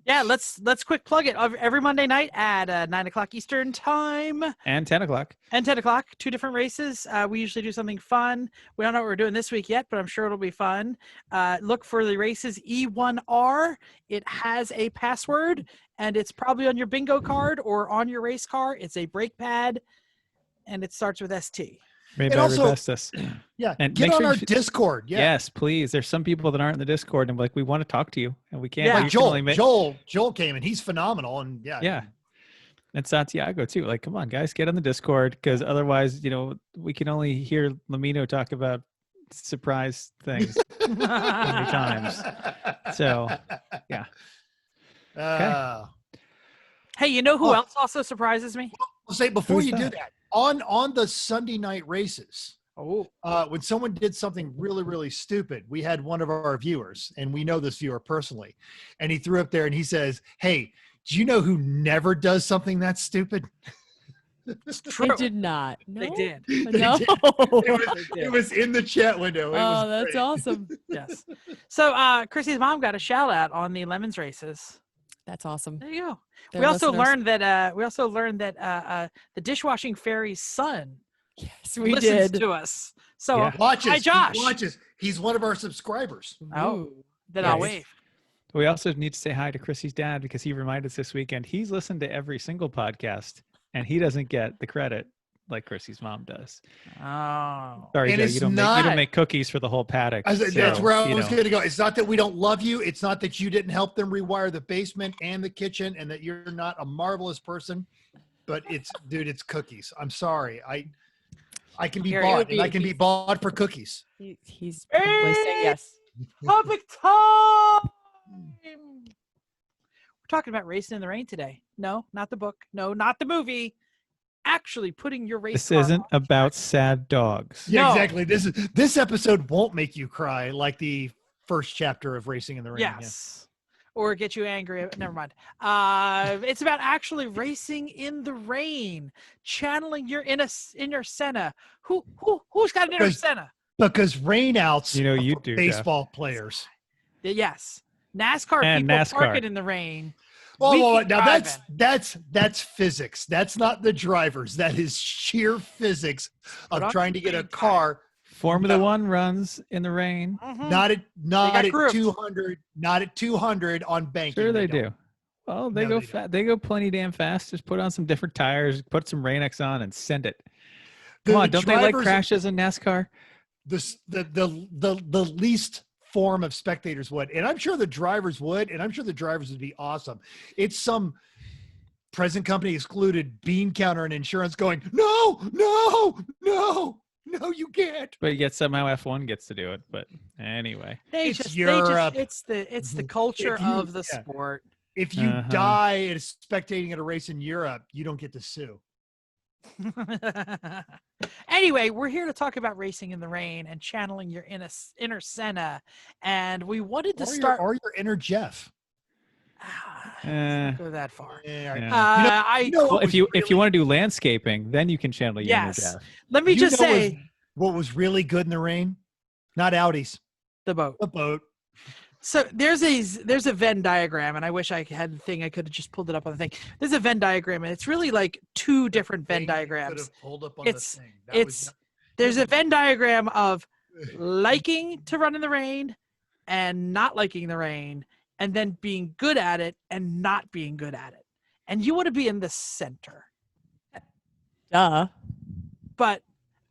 Yeah, let's quick plug it. Every Monday night at 9:00 Eastern time. And 10 o'clock. And 10 o'clock, 2 different races. We usually do something fun. We don't know what we're doing this week yet, but I'm sure it'll be fun. Look for the races E1R. It has a password, and it's probably on your bingo card or on your race car. It's a brake pad, and it starts with ST. Maybe And also- request us. Yeah, And get make on sure our you- Discord. Yeah. Yes, please. There's some people that aren't in the Discord, and like, we want to talk to you, and we can't. Yeah. Like Joel came and he's phenomenal, and Yeah. And Santiago too. Like, come on, guys, get on the Discord, because otherwise, we can only hear Lamino talk about surprise things so many times. So, yeah. Hey, you know who else also surprises me? I'll say before Who's you do that? that, on the Sunday night races, Oh, when someone did something really, really stupid, we had one of our viewers, and we know this viewer personally, and he threw up there and he says, "Hey, do you know who never does something that stupid?" it's true. They did not. No? They did. No. It was in the chat window. It was Oh, that's great. awesome. Yes. So Chrissy's mom got a shout out on the Lemons races. That's awesome. There you go. They're We also listeners. learned that the dishwashing fairy's son Yes, we listens did. to us. So Yeah. Watches. Hi, Josh. He watches. He's one of our subscribers. Oh, then Yes. I'll wave. We also need to say hi to Chrissy's dad, because he reminded us this weekend he's listened to every single podcast, and he doesn't get the credit like Chrissy's mom does. Oh. Sorry, And Joe, it's you don't not- make cookies for the whole paddock. That's where I you was know. going to go. It's not that we don't love you. It's not that you didn't help them rewire the basement and the kitchen, and that you're not a marvelous person. But it's cookies. I'm sorry. I can be Here, bought, and I can be bought for cookies. He's probably saying yes. Public time. We're talking about Racing in the Rain today. No, not the book. No, not the movie. Actually putting your race This car isn't on. about sad dogs. Yeah, No. exactly. This episode won't make you cry like the first chapter of Racing in the Rain. Yes. or get you angry. Never mind. It's about actually racing in the rain, channeling your inner Senna. Who's got an inner Senna? Because rainouts are you for do, baseball players. Yes, NASCAR And people NASCAR. parking in the rain. Oh, keep now driving. that's physics. That's not the drivers. That is sheer physics Put of on trying to get a rain car. Formula No. One runs in the rain. Mhm. Not at grooved. 200. Not at 200 on banking. Sure, they don't. do. Oh, they No, go they don't. fast. They go plenty damn fast. Just put on some different tires, put some Rain-X on, and send it. Come The on, don't they like drivers- crashes in NASCAR? The least form of spectators would, and I'm sure the drivers would, and I'm sure the drivers would be awesome. It's some present company excluded bean counter and insurance going, no, you can't. But yet somehow F1 gets to do it. But anyway, It's Europe. It's the culture If you- of the yeah. sport. If you Uh-huh. die at spectating at a race in Europe, you don't get to sue. Anyway, we're here to talk about racing in the rain and channeling your inner Senna, and we wanted to Or start. your inner Jeff. Let's Eh, not go that far. Yeah. yeah. You know Well, what if was you really- want to do landscaping, then you can channel your inner Yes. Jeff. Let me you just know say what was really good in the rain? Not Audis, the boat. the boat. So there's a Venn diagram, and I wish I had the thing. I could have just pulled it up on the thing. There's a Venn diagram, and it's really like two different Venn Thing you could diagrams. have pulled up on It's- the thing. That It's there's a Venn diagram of liking to run in the rain and not liking the rain, and then being good at it and not being good at it. And you want to be in the center. Duh. But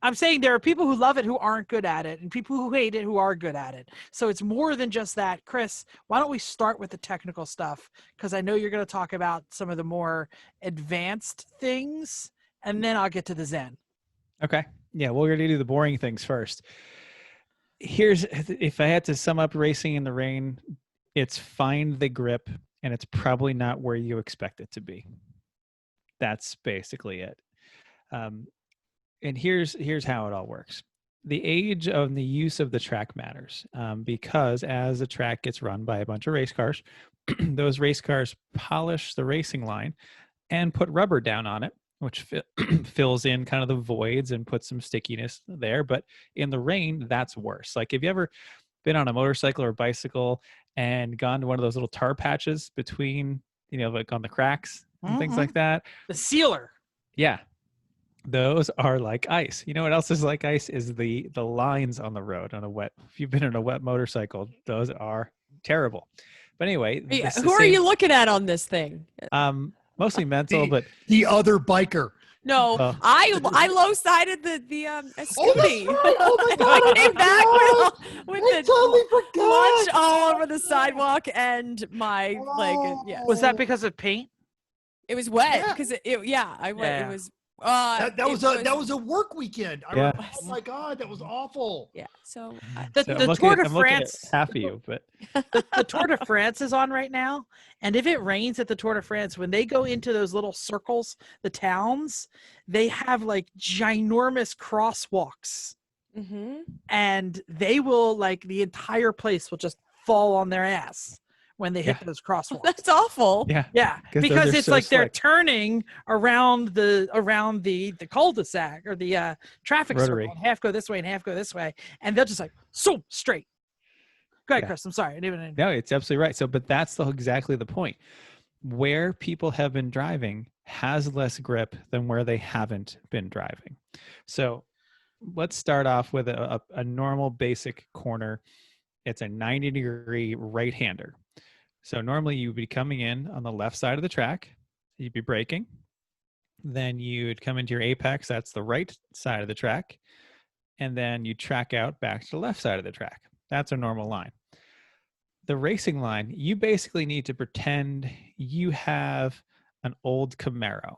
I'm saying there are people who love it who aren't good at it, and people who hate it who are good at it. So it's more than just that. Chris, why don't we start with the technical stuff? Because I know you're going to talk about some of the more advanced things, and then I'll get to the Zen. Okay. Yeah, well, we're going to do the boring things first. If I had to sum up racing in the rain, it's find the grip, and it's probably not where you expect it to be. That's basically it. And here's how it all works. The age of the use of the track matters because as the track gets run by a bunch of race cars, those race cars polish the racing line and put rubber down on it, which fills in kind of the voids and puts some stickiness there. But in the rain, that's worse. Like, have you ever been on a motorcycle or bicycle and gone to one of those little tar patches between, like on the cracks and things like that? The sealer. Yeah. Those are like ice. You know what else is like ice is the lines on the road on a wet. If you've been on a wet motorcycle, those are terrible. But anyway, Yeah, it's the who are same- you looking at on this thing? Mostly mental, but The other biker. No, Oh. I low sided the Scooty. Oh my God, I came back with I the totally forgot. lunch all over the sidewalk and my yeah. Was that because of paint? It was wet Yeah. because it Yeah. was. That it was a work weekend. Yeah. Oh my God, that was awful. Yeah. So The, so the Tour de I'm looking at France. half of you, but The Tour de France is on right now, and if it rains at the Tour de France, when they go into those little circles, the towns, they have like ginormous crosswalks, mhm. and they will the entire place will just fall on their ass when they hit Yeah. those crosswalks. That's awful. yeah. Yeah, 'Cause those because are it's so like they're slick. turning around the cul-de-sac or the traffic Rotary. circle, and half go this way and half go this way, and they'll just so straight. Go ahead, Yeah. Chris. I'm sorry. I didn't even. No, it's absolutely right. So, but that's exactly the point. Where people have been driving has less grip than where they haven't been driving. So let's start off with a normal basic corner. It's a 90-degree right-hander. So normally you'd be coming in on the left side of the track. You'd be braking. Then you'd come into your apex. That's the right side of the track. And then you track out back to the left side of the track. That's a normal line. The racing line, you basically need to pretend you have an old Camaro.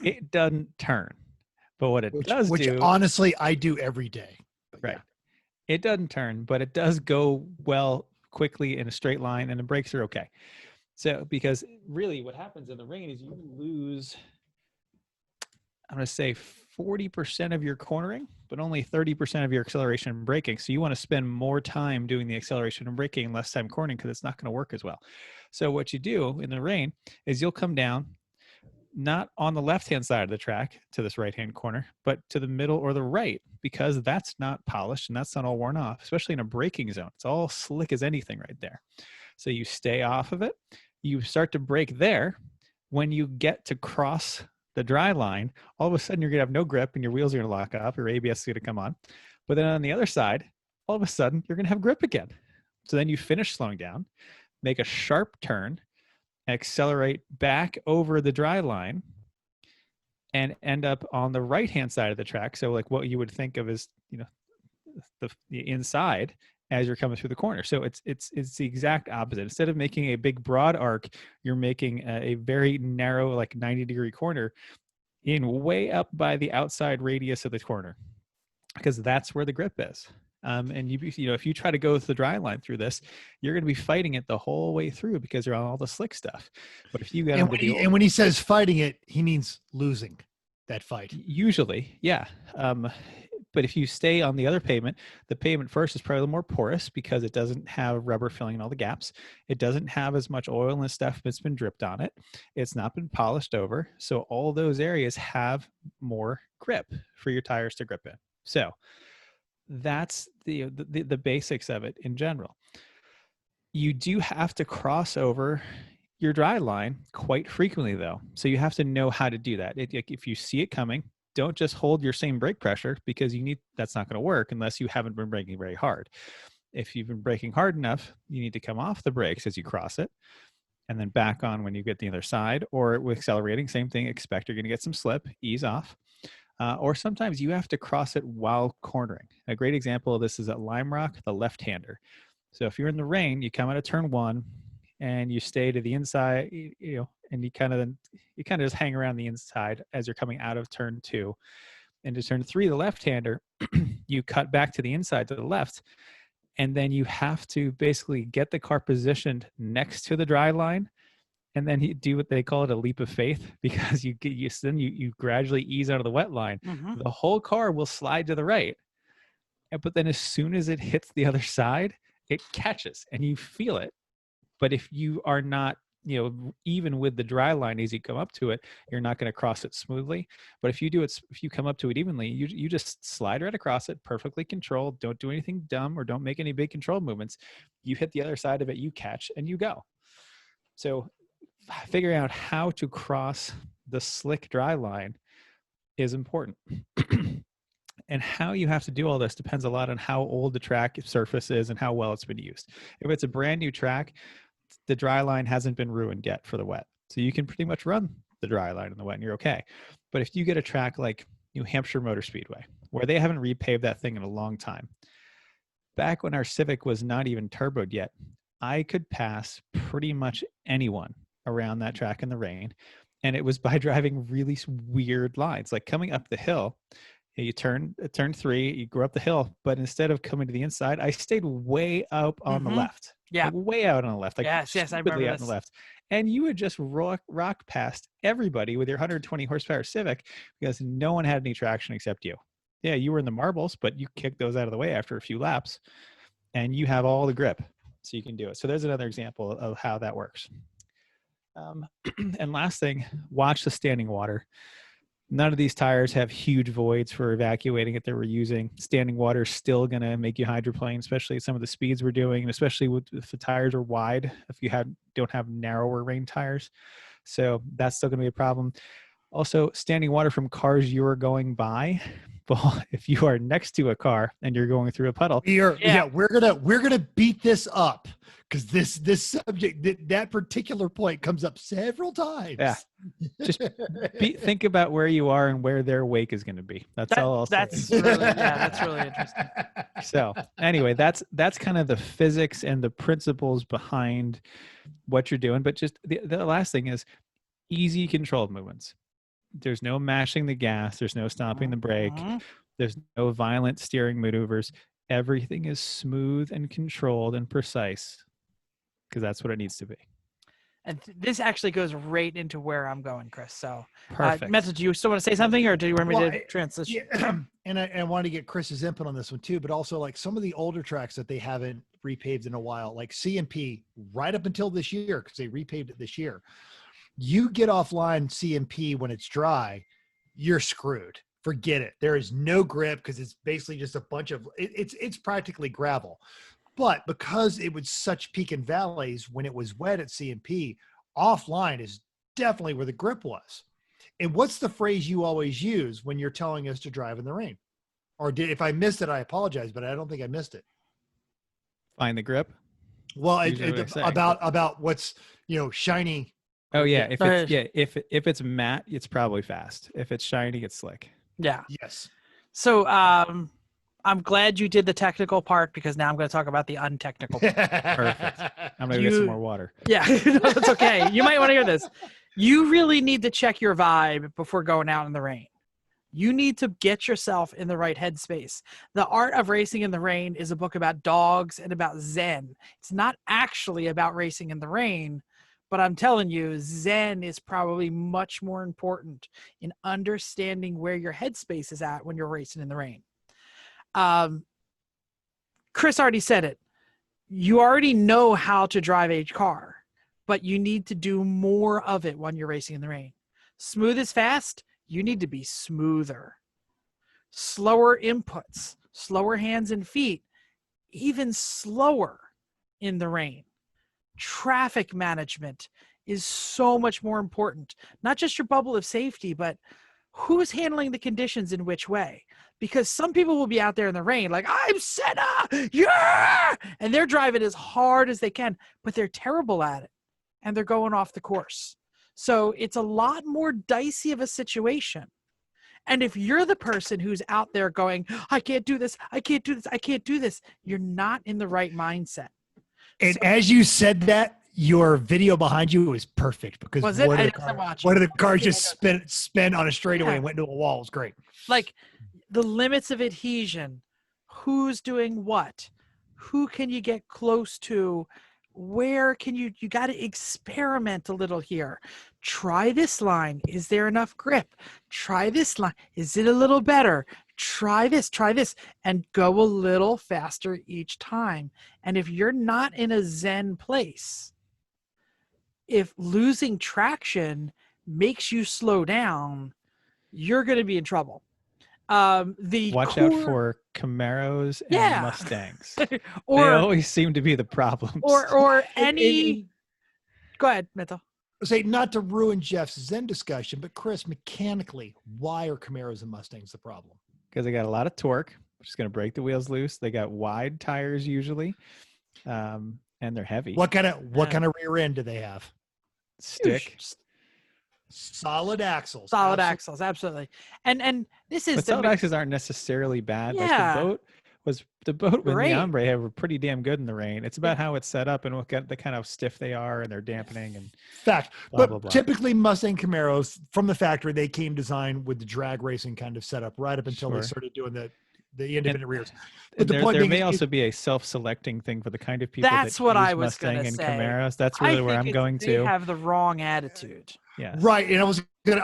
It doesn't turn. But what it does Which do, honestly, I do every day. But right. It doesn't turn, but it does go well quickly in a straight line, and the brakes are okay. So, because really what happens in the rain is you lose, I'm going to say 40% of your cornering, but only 30% of your acceleration and braking. So you want to spend more time doing the acceleration and braking and less time cornering because it's not going to work as well. So what you do in the rain is you'll come down, not on the left-hand side of the track to this right-hand corner, but to the middle or the right, because that's not polished and that's not all worn off, especially in a braking zone. It's all slick as anything right there. So you stay off of it. You start to brake there. When you get to cross the dry line, all of a sudden you're going to have no grip and your wheels are going to lock up, your ABS is going to come on. But then on the other side, all of a sudden you're going to have grip again. So then you finish slowing down, make a sharp turn, accelerate back over the dry line, and end up on the right-hand side of the track. So like what you would think of as, the inside as you're coming through the corner. So it's the exact opposite. Instead of making a big broad arc, you're making a very narrow, like 90-degree corner in way up by the outside radius of the corner, because that's where the grip is. And if you try to go with the dry line through this, you're going to be fighting it the whole way through because you're on all the slick stuff. But if you get and when he says fighting it, he means losing that fight. Usually, yeah. But if you stay on the other pavement, the pavement first is probably a little more porous because it doesn't have rubber filling in all the gaps. It doesn't have as much oil and stuff that's been dripped on it. It's not been polished over. So all those areas have more grip for your tires to grip in. So that's the basics of it in general. You do have to cross over your dry line quite frequently though. So you have to know how to do that. If you see it coming, don't just hold your same brake pressure, because that's not going to work unless you haven't been braking very hard. If you've been braking hard enough, you need to come off the brakes as you cross it and then back on when you get the other side. Or with accelerating, same thing, expect you're going to get some slip, ease off. Or sometimes you have to cross it while cornering. A great example of this is at Lime Rock, the left-hander. So if you're in the rain, you come out of turn 1 and you stay to the inside, and you kind of just hang around the inside as you're coming out of turn 2. Into turn 3, the left-hander, you cut back to the inside to the left, and then you have to basically get the car positioned next to the dry line. And then you do what they call it a leap of faith, because you gradually ease out of the wet line. Mm-hmm. The whole car will slide to the right. But then as soon as it hits the other side, it catches and you feel it. But if you are not, even with the dry line as you come up to it, you're not going to cross it smoothly. But if you come up to it evenly, you just slide right across it, perfectly controlled. Don't do anything dumb or don't make any big control movements. You hit the other side of it, you catch, and you go. So figuring out how to cross the slick dry line is important. And how you have to do all this depends a lot on how old the track surface is and how well it's been used. If it's a brand new track, the dry line hasn't been ruined yet for the wet. So you can pretty much run the dry line in the wet and you're okay. But if you get a track like New Hampshire Motor Speedway, where they haven't repaved that thing in a long time, back when our Civic was not even turboed yet, I could pass pretty much anyone around that track in the rain. And it was by driving really weird lines, like coming up the hill. You turn 3, you go up the hill, but instead of coming to the inside, I stayed way up on the left. Yeah. Like way out on the left. Like Yes, I remember out this. on the left. And you would just rock past everybody with your 120 horsepower Civic because no one had any traction except you. Yeah, you were in the marbles, but you kicked those out of the way after a few laps and you have all the grip, so you can do it. So there's another example of how that works. And last thing, watch the standing water. None of these tires have huge voids for evacuating it that we're using. Standing water is still going to make you hydroplane, especially at some of the speeds we're doing, and especially if the tires are wide, if you don't have narrower rain tires. So that's still going to be a problem. Also, standing water from cars you are going by. Well, if you are next to a car and you're going through a puddle, we're gonna beat this up because this subject, that particular point comes up several times. Yeah. Just think about where you are and where their wake is going to be. That's all I'll say. That's really interesting. So anyway, that's kind of the physics and the principles behind what you're doing. But just the last thing is easy controlled movements. There's no mashing the gas. There's no stomping the brake. There's no violent steering maneuvers. Everything is smooth and controlled and precise because that's what it needs to be. And this actually goes right into where I'm going, Chris. So, Perfect. Metal, do you still want to say something, or do you want me Well, to transition? Yeah, and I wanted to get Chris's input on this one too, but also like some of the older tracks that they haven't repaved in a while, like CMP, right up until this year, because they repaved it this year. You get offline CMP when it's dry, you're screwed. Forget it. There is no grip because it's basically just a bunch of it's practically gravel. But because it was such peak and valleys when it was wet at CMP, offline is definitely where the grip was. And what's the phrase you always use when you're telling us to drive in the rain? Or if I missed it, I apologize, but I don't think I missed it. Find the grip. Well, Usually what I say. about what's shiny. Oh yeah, Yeah. if it's matte, it's probably fast. If it's shiny, it's slick. Yeah. Yes. So I'm glad you did the technical part, because now I'm going to talk about the untechnical part. Perfect. I'm gonna get some more water. Yeah, no, that's okay. You might want to hear this. You really need to check your vibe before going out in the rain. You need to get yourself in the right headspace. The Art of Racing in the Rain is a book about dogs and about Zen. It's not actually about racing in the rain, but I'm telling you, Zen is probably much more important in understanding where your headspace is at when you're racing in the rain. Chris already said it. You already know how to drive a car, but you need to do more of it when you're racing in the rain. Smooth is fast. You need to be smoother. Slower inputs, slower hands and feet, even slower in the rain. Traffic management is so much more important. Not just your bubble of safety, but who's handling the conditions in which way. Because some people will be out there in the rain like, I'm Senna, yeah! And they're driving as hard as they can, but they're terrible at it. And they're going off the course. So it's a lot more dicey of a situation. And if you're the person who's out there going, I can't do this, I can't do this, I can't do this, you're not in the right mindset. And as you said that, your video behind you was perfect, because Was it? one I of didn't watch the it. cars just spin on a straightaway Yeah. and went into a wall. It was great. Like the limits of adhesion, who's doing what, who can you get close to, where can you got to experiment a little here. Try this line. Is there enough grip? Try this line. Is it a little better? Try this, and go a little faster each time. And if you're not in a Zen place, if losing traction makes you slow down, you're going to be in trouble. Watch out for Camaros and Yeah. Mustangs. Or they always seem to be the problems. or any. Go ahead, Metal. Say, not to ruin Jeff's Zen discussion, but Chris, mechanically, why are Camaros and Mustangs the problem? Because they got a lot of torque, which is going to break the wheels loose. They got wide tires usually, and they're heavy. What kind of rear end do they have? Stick. Solid axles. Solid axles, absolutely. And this is But solid axles aren't necessarily bad. Yeah. Like the boat with Great. the Ombre were pretty damn good in the rain. It's about how it's set up and what the kind of stiff they are and their dampening and fact. blah, But blah, blah. typically Mustang Camaros from the factory, they came designed with the drag racing kind of setup right up until they Sure. started doing the independent rears. But the there, point there being may is- also be a self-selecting thing for the kind of people That's that what use I was Mustang gonna and say. Camaros. That's I really where think I'm going they to. have the wrong attitude. Yeah. Right. And I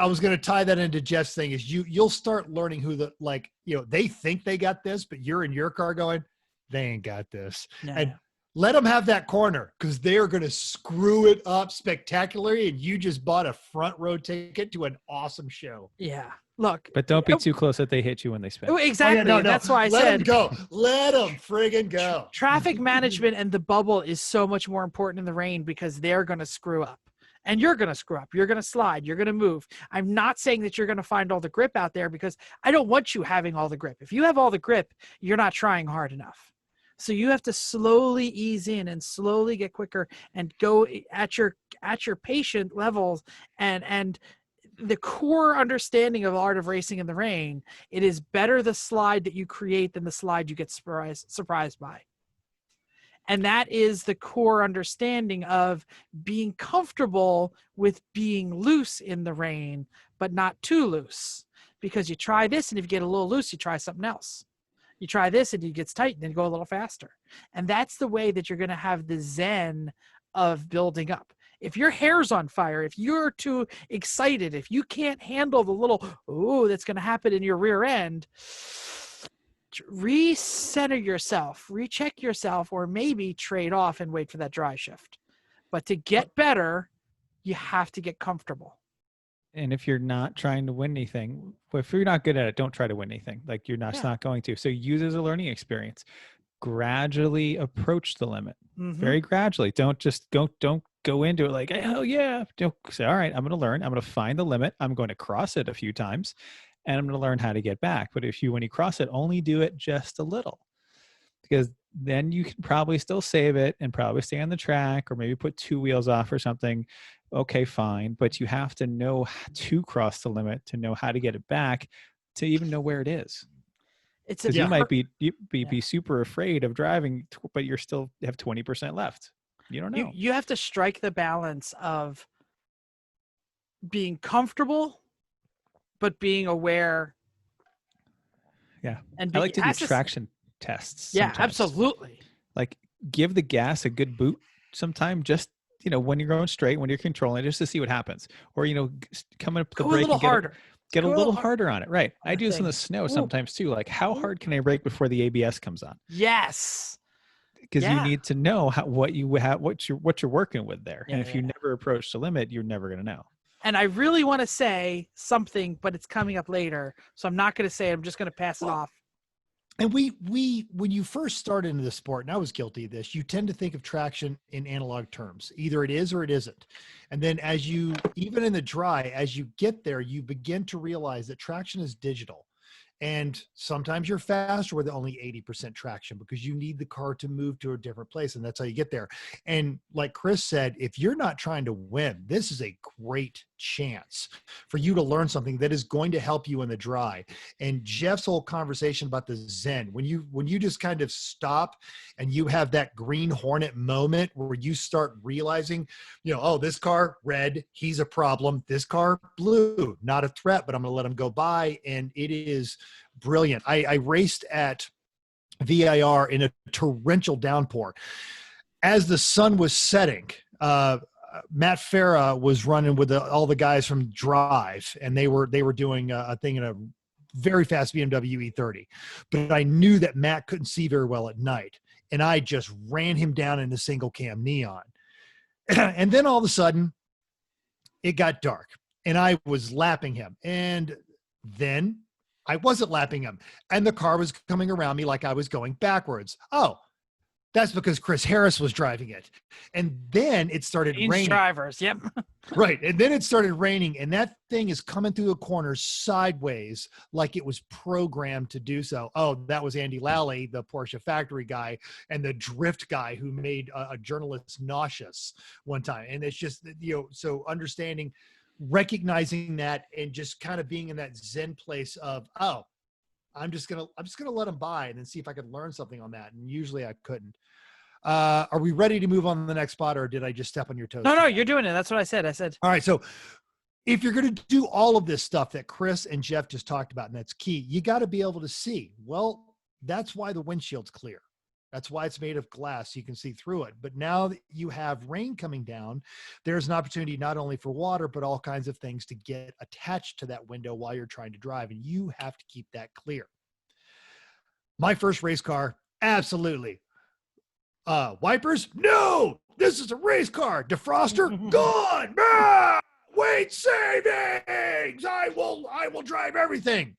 was gonna tie that into Jeff's thing is you'll start learning who they think they got this, but you're in your car going, they ain't got this. No. And let them have that corner, because they are going to screw it up spectacularly. And you just bought a front row ticket to an awesome show. Yeah. Look. But don't be too close that they hit you when they spin. Oh, exactly. No. That's why I Let said them go. Let them friggin' go. traffic management and the bubble is so much more important in the rain, because they're going to screw up. And you're going to screw up. You're going to slide. You're going to move. I'm not saying that you're going to find all the grip out there, because I don't want you having all the grip. If you have all the grip, you're not trying hard enough. So you have to slowly ease in and slowly get quicker and go at your patient levels. And the core understanding of the Art of Racing in the Rain, it is better the slide that you create than the slide you get surprised by. And that is the core understanding of being comfortable with being loose in the rain, but not too loose. Because you try this, and if you get a little loose, you try something else. You try this, and it gets tight, and then go a little faster. And that's the way that you're going to have the Zen of building up. If your hair's on fire, if you're too excited, if you can't handle the little, ooh, that's going to happen in your rear end, recenter yourself, recheck yourself, or maybe trade off and wait for that dry shift. But to get better, you have to get comfortable. And if you're not trying to win anything, if you're not good at it, don't try to win anything. Like you're not, not going to. So use it as a learning experience. Gradually approach the limit. Very gradually. Don't go into it like, oh yeah. Don't say, all right, I'm going to learn. I'm going to find the limit. I'm going to cross it a few times and I'm going to learn how to get back. But when you cross it, only do it just a little, because then you can probably still save it and probably stay on the track or maybe put 2 wheels off or something. Okay, fine. But you have to know to cross the limit, to know how to get it back, to even know where it is. Because you might be super afraid of driving, but you're still have 20% left. You don't know. You have to strike the balance of being comfortable, but being aware. Yeah. And I like to do traction tests. Yeah, sometimes. Absolutely. Like give the gas a good boot sometime, just, when you're going straight, when you're controlling, just to see what happens. Or, come up to the brake and get a little harder on it. Right. I do this in the snow sometimes too. Like how hard can I brake before the ABS comes on? Yes. Because you need to know what you're working with there. And if you never approach the limit, you're never going to know. And I really want to say something, but it's coming up later. So I'm not going to say it. I'm just going to pass it off. And we when you first start into the sport, and I was guilty of this, you tend to think of traction in analog terms. Either it is or it isn't. And then even in the dry, as you get there, you begin to realize that traction is digital. And sometimes you're faster with only 80% traction because you need the car to move to a different place. And that's how you get there. And like Chris said, if you're not trying to win, this is a great chance for you to learn something that is going to help you in the dry. And Jeff's whole conversation about the Zen, when you just kind of stop and you have that Green Hornet moment where you start realizing, oh, this car red, he's a problem. This car blue, not a threat, but I'm going to let him go by. And it is brilliant. I raced at VIR in a torrential downpour. As the sun was setting, Matt Farah was running with all the guys from Drive, and they were doing a thing in a very fast BMW E30. But I knew that Matt couldn't see very well at night, and I just ran him down in the single cam neon. And then all of a sudden, it got dark, and I was lapping him. And then I wasn't lapping him, and the car was coming around me like I was going backwards. Oh, that's because Chris Harris was driving it. And then it started raining. Drivers, yep. Right. And then it started raining, and that thing is coming through a corner sideways like it was programmed to do so. Oh, that was Andy Lally, the Porsche factory guy, and the drift guy who made a journalist nauseous one time. And it's just, so recognizing that and just kind of being in that Zen place of, oh, I'm just gonna let him by and then see if I could learn something on that. And usually I couldn't. Are we ready to move on to the next spot, or did I just step on your toes? No, you're doing it. That's what I said. All right. So if you're going to do all of this stuff that Chris and Jeff just talked about, and that's key, you got to be able to see. Well, that's why the windshield's clear. That's why it's made of glass, so you can see through it. But now that you have rain coming down, there's an opportunity not only for water, but all kinds of things to get attached to that window while you're trying to drive. And you have to keep that clear. My first race car, absolutely. Wipers? No! This is a race car. Defroster? Gone! Ah! Weight savings! I will drive everything.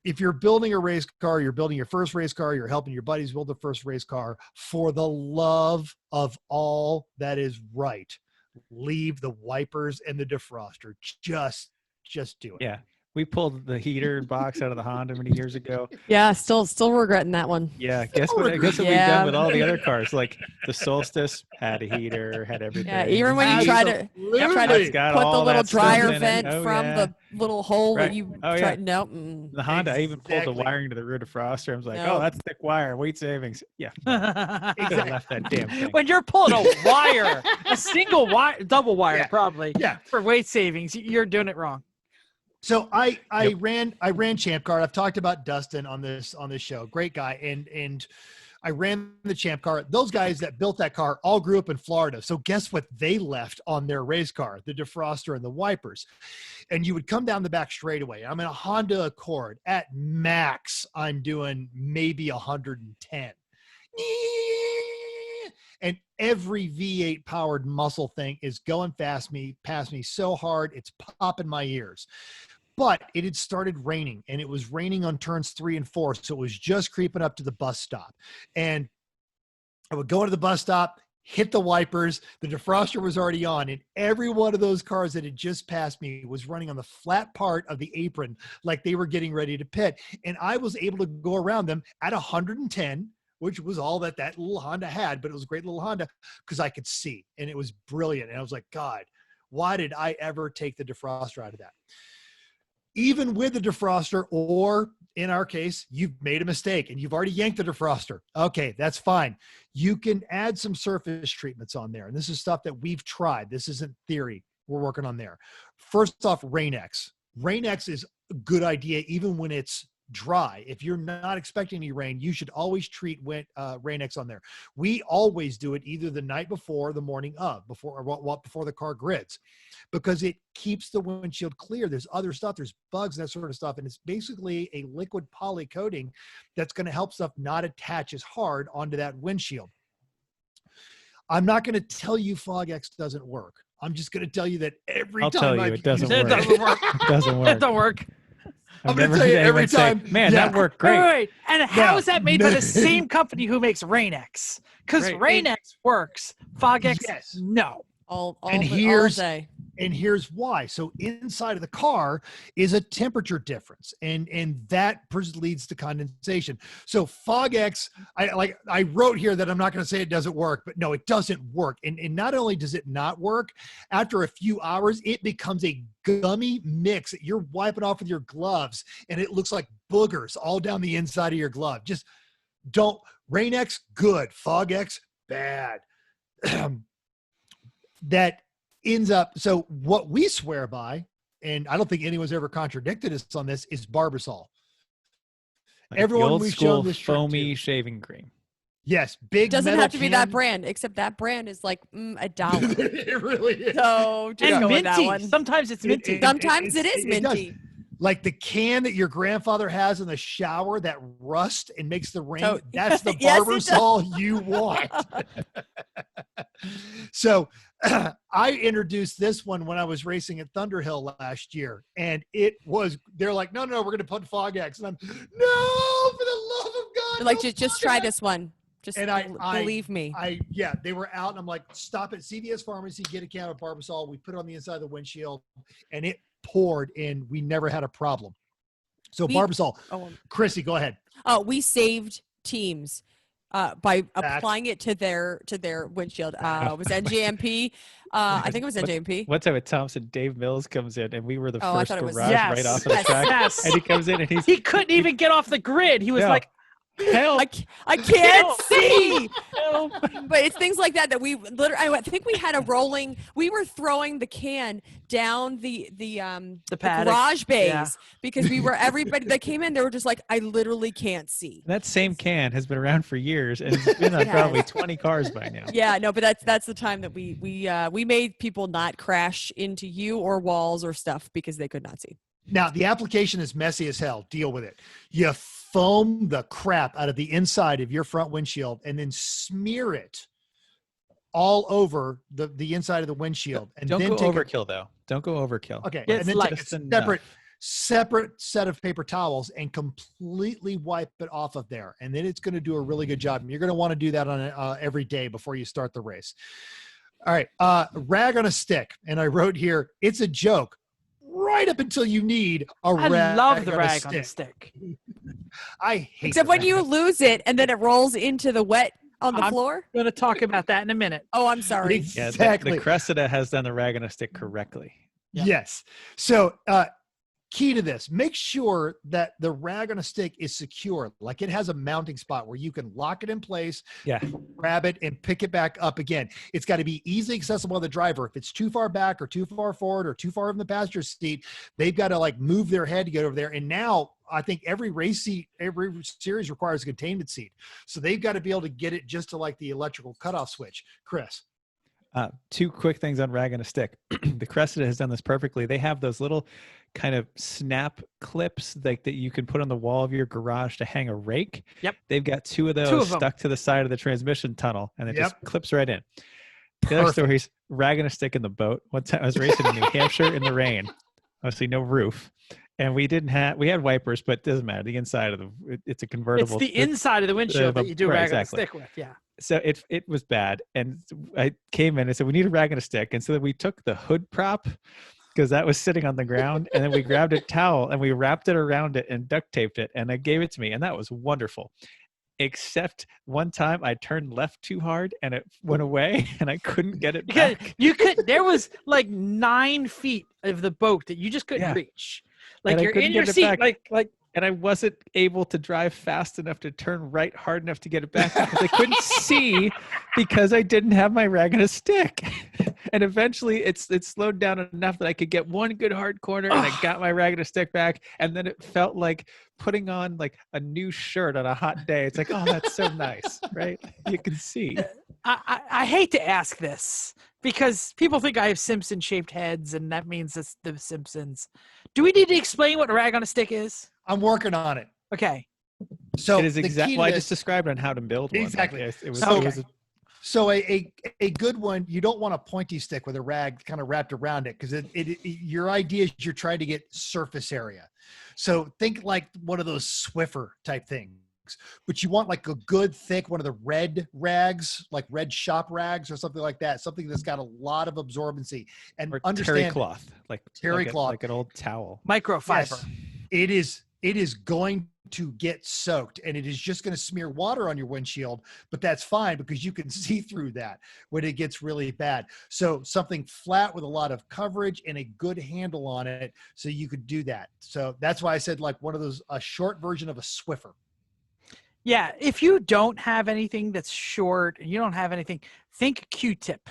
If you're building a race car, you're building your first race car, you're helping your buddies build the first race car, for the love of all that is right, leave the wipers and the defroster. Just do it. Yeah. We pulled the heater box out of the Honda many years ago. Yeah, still regretting that one. Yeah, guess what we've done with all the other cars. Like the Solstice had a heater, had everything. Yeah, even when you try to put the little dryer vent from the little hole that you tried. Nope. The Honda, I even pulled the wiring to the rear defroster. I was like, oh, that's thick wire, weight savings. Yeah. Exactly. Left that damn thing. When you're pulling a wire, a single wire, double wire probably, for weight savings, you're doing it wrong. So I ran Champ Car. I've talked about Dustin on this show. Great guy. And I ran the Champ car. Those guys that built that car all grew up in Florida. So guess what they left on their race car? The defroster and the wipers. And you would come down the back straightaway. I'm in a Honda Accord. At max, I'm doing maybe 110. And every V8 powered muscle thing is going past me so hard, it's popping my ears. But it had started raining, and it was raining on turns 3 and 4. So it was just creeping up to the bus stop. And I would go to the bus stop, hit the wipers. The defroster was already on, and every one of those cars that had just passed me was running on the flat part of the apron like they were getting ready to pit. And I was able to go around them at 110, which was all that little Honda had, but it was a great little Honda because I could see, and it was brilliant. And I was like, God, why did I ever take the defroster out of that? Even with the defroster, or in our case, you've made a mistake and you've already yanked the defroster. Okay, that's fine. You can add some surface treatments on there. And this is stuff that we've tried. This isn't theory we're working on there. First off, Rain-X. Rain-X is a good idea even when it's dry. If you're not expecting any rain, you should always treat Rain-X on there. We always do it either the night before or the morning of, before the car grids, because it keeps the windshield clear. There's other stuff, there's bugs and that sort of stuff, and it's basically a liquid poly coating that's going to help stuff not attach as hard onto that windshield. I'm not going to tell you Fog-X doesn't work. I'm just going to tell you that every time it doesn't It work. doesn't work. It doesn't work. It don't work. I'm going to tell you every time. Man, that worked great. Wait. And how is that made by the same company who makes Rain-X? Because Right. Rain-X works. Fog-X, Yes. no. All day. And here's why. So inside of the car is a temperature difference, and that leads to condensation. So Fog-X, I wrote here that I'm not going to say it doesn't work, but no, it doesn't work. And not only does it not work, after a few hours, it becomes a gummy mix that you're wiping off with your gloves, and it looks like boogers all down the inside of your glove. Just don't. Rain-X, good. Fog-X, bad. That ends up, so what we swear by, and I don't think anyone's ever contradicted us on this, is Barbasol. Like Everyone the old we've school shown this trick foamy to. shaving cream. Yes, big Doesn't metal have to be that can. brand, except that brand is like $1. It really is. So just And go with that minty. one. Sometimes it's minty. Sometimes it is It does. minty. Like the can that your grandfather has in the shower that rusts and makes the rain. So- That's the Yes, it does. Barbasol you want. So I introduced this one when I was racing at Thunderhill last year, and they're like, no, we're going to put Fog-X. And I'm, no, for the love of God. They're like, no just try Fog-X." this one. Just And believe me. They were out, and I'm like, stop at CVS Pharmacy, get a can of Barbasol. We put it on the inside of the windshield, and it poured, and we never had a problem. So Barbasol, Chrissy, go ahead. Oh, we saved teams by applying it to their windshield. It was NJMP. I think it was NJMP. One time at Thompson, Dave Mills comes in, and we were the Oh, I first thought it was- garage Yes. right off of the Yes. track. Yes. And he comes in, and He couldn't even get off the grid. He was No. like, help. I can't see. help. But it's things like that we literally. I think we had a rolling. We were throwing the can down the paddock. garage bays Yeah. because everybody that came in. They were just like, I literally can't see. That same can has been around for years, and it's been on Yes. probably 20 cars by now. Yeah, no, but that's the time that we made people not crash into you or walls or stuff because they could not see. Now, the application is messy as hell. Deal with it. You foam the crap out of the inside of your front windshield and then smear it all over the inside of the windshield. And Don't then go take overkill, though. Don't go overkill. Okay. It's And then like take just a enough. separate set of paper towels and completely wipe it off of there. And then it's going to do a really good job. And you're going to want to do that on every day before you start the race. All right. Rag on a stick. And I wrote here, it's a joke. Right up until you need a rag. I love the on a rag on the stick. I hate Except the when rag. you lose it and then it rolls into the wet on the I'm- floor. We're going to talk about that in a minute. Oh, I'm sorry. Yeah, Exactly. the Cressida has done the rag on a stick correctly. Yeah. Yes. So key to this, make sure that the rag on a stick is secure. Like it has a mounting spot where you can lock it in place, Yeah. grab it and pick it back up again. It's got to be easily accessible to the driver. If it's too far back or too far forward or too far in the passenger seat, they've got to like move their head to get over there. And now I think every race seat, every series requires a containment seat. So they've got to be able to get it just to like the electrical cutoff switch. Chris. Two quick things on rag on a stick. The Cressida has done this perfectly. They have those little kind of snap clips that you can put on the wall of your garage to hang a rake. Yep. They've got two of those stuck to the side of the transmission tunnel, and it just clips right in. The other story is rag on a stick in the boat. One time I was racing in New Hampshire in the rain. Obviously no roof. And we had wipers, but it doesn't matter. The inside of it's a convertible. It's the inside of the windshield that you do rag on a stick with. Yeah. So it was bad. And I came in and said, we need a rag on a stick. And so then we took the hood prop because that was sitting on the ground. And then we grabbed a towel and we wrapped it around it and duct taped it. And they gave it to me. And that was wonderful. Except one time I turned left too hard and it went away and I couldn't get it back. There was like 9 feet of the boat that you just couldn't reach. Like you're in your seat, like and I wasn't able to drive fast enough to turn right hard enough to get it back because I couldn't see because I didn't have my rag on a stick. And eventually it slowed down enough that I could get one good hard corner and I got my rag on a stick back. And then it felt like putting on like a new shirt on a hot day. It's like, oh, that's so nice, right? You can see. I hate to ask this because people think I have Simpson-shaped heads, and that means it's the Simpsons. Do we need to explain what a rag on a stick is? I'm working on it. Okay. So it is exactly. Well, I just described on how to build one. Exactly. It was, okay. It was So a good one, you don't want a pointy stick with a rag kind of wrapped around it because your idea is you're trying to get surface area. So think like one of those Swiffer type things, but you want like a good thick one of the red rags, like red shop rags or something like that, something that's got a lot of absorbency and understand terry cloth, like terry cloth, like an old towel, microfiber. Yes, it is going to get soaked and it is just going to smear water on your windshield, but that's fine because you can see through that when it gets really bad. So something flat with a lot of coverage and a good handle on it so you could do that. So that's why I said like one of those, a short version of a Swiffer. Yeah, if you don't have anything that's short and you don't have anything, think Q-tip.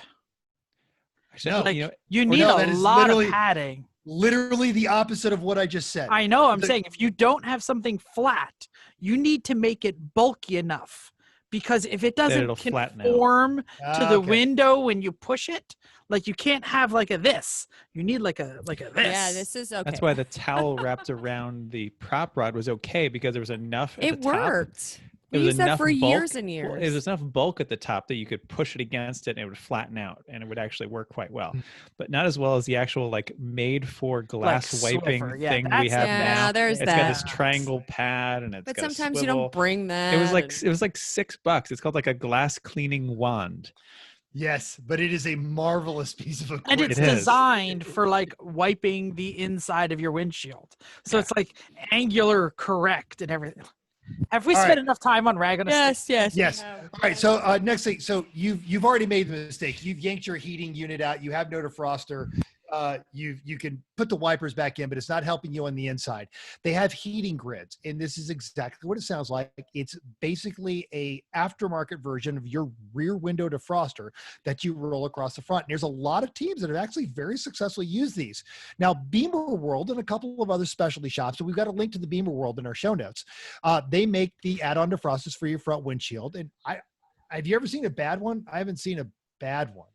No, like, you need a lot of padding. Literally the opposite of what I just said. I know. I'm saying if you don't have something flat, you need to make it bulky enough because if it doesn't conform to the window when you push it, like you can't have like a this. You need like a this. Yeah, this is okay. That's why the towel wrapped around the prop rod was okay because there was enough at it the top. Worked. We used that for years and years. There was enough bulk at the top that you could push it against it and it would flatten out and it would actually work quite well. But not as well as the actual like made for glass like wiping Swiffer. thing we have now. There's it's got this triangle pad and it's but got sometimes a you swivel. don't bring that. It was like $6. It's called like a glass cleaning wand. Yes, but it is a marvelous piece of equipment. And it's designed for like wiping the inside of your windshield. So it's like angular correct and everything. Have we spent enough time on rag on a stick? Yes. All right. So next thing. So you've already made the mistake. You've yanked your heating unit out. You have no defroster. You can put the wipers back in, but it's not helping you on the inside. They have heating grids, and this is exactly what it sounds like. It's basically a aftermarket version of your rear window defroster that you roll across the front. And there's a lot of teams that have actually very successfully used these. Now, Beamer World and a couple of other specialty shops, and we've got a link to the Beamer World in our show notes. They make the add-on defrosters for your front windshield. And have you ever seen a bad one? I haven't seen a bad one.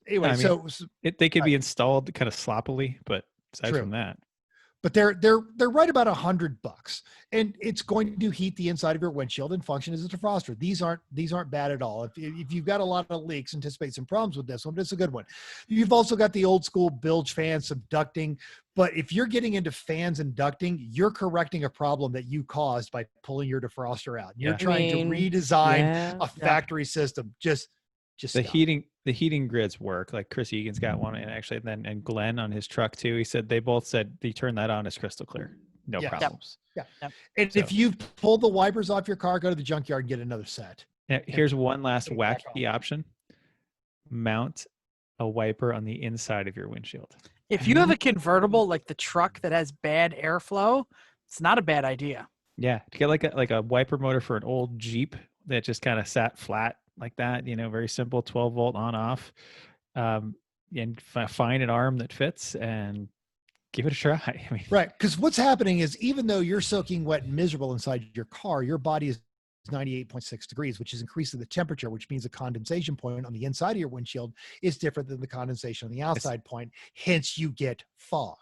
Anyway, I mean, they could be installed kind of sloppily, but aside from that, but they're right about $100, and it's going to heat the inside of your windshield and function as a defroster. These aren't bad at all. If you've got a lot of leaks, anticipate some problems with this one, but it's a good one. You've also got the old school bilge fans, some ducting, but if you're getting into fans and ducting, you're correcting a problem that you caused by pulling your defroster out. You're trying to redesign a factory system. Just the heating grids work. Like Chris Egan's got one, and actually and Glenn on his truck too. He said they both said they turn that on, it's crystal clear, no problems. Yeah. And if you've pulled the wipers off your car, go to the junkyard and get another set. Now, here's one last wacky option: mount a wiper on the inside of your windshield. If you have a convertible like the truck that has bad airflow, it's not a bad idea. Yeah, to get like a wiper motor for an old Jeep that just kind of sat flat like that, very simple 12-volt on off, and find an arm that fits and give it a try. I mean, Right. Because what's happening is even though you're soaking wet and miserable inside your car, your body is 98.6 degrees, which is increasing the temperature, which means the condensation point on the inside of your windshield is different than the condensation on the outside point. Hence, you get fog.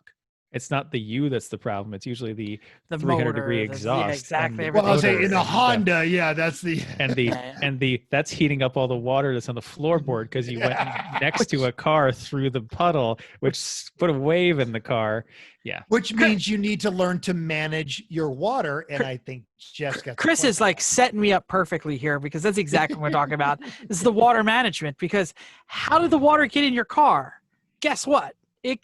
it's not the U that's the problem. It's usually the The 300-degree motor, exhaust. exactly. Well, I'll say motor in a and stuff. Honda, yeah, that's the and that's heating up all the water that's on the floorboard because you went next to a car through the puddle, which put a wave in the car. Yeah, which means you need to learn to manage your water. And I think Jeff's got Chris is like setting me up perfectly here because that's exactly what we're talking about. This is the water management. Because how did the water get in your car? Guess what? It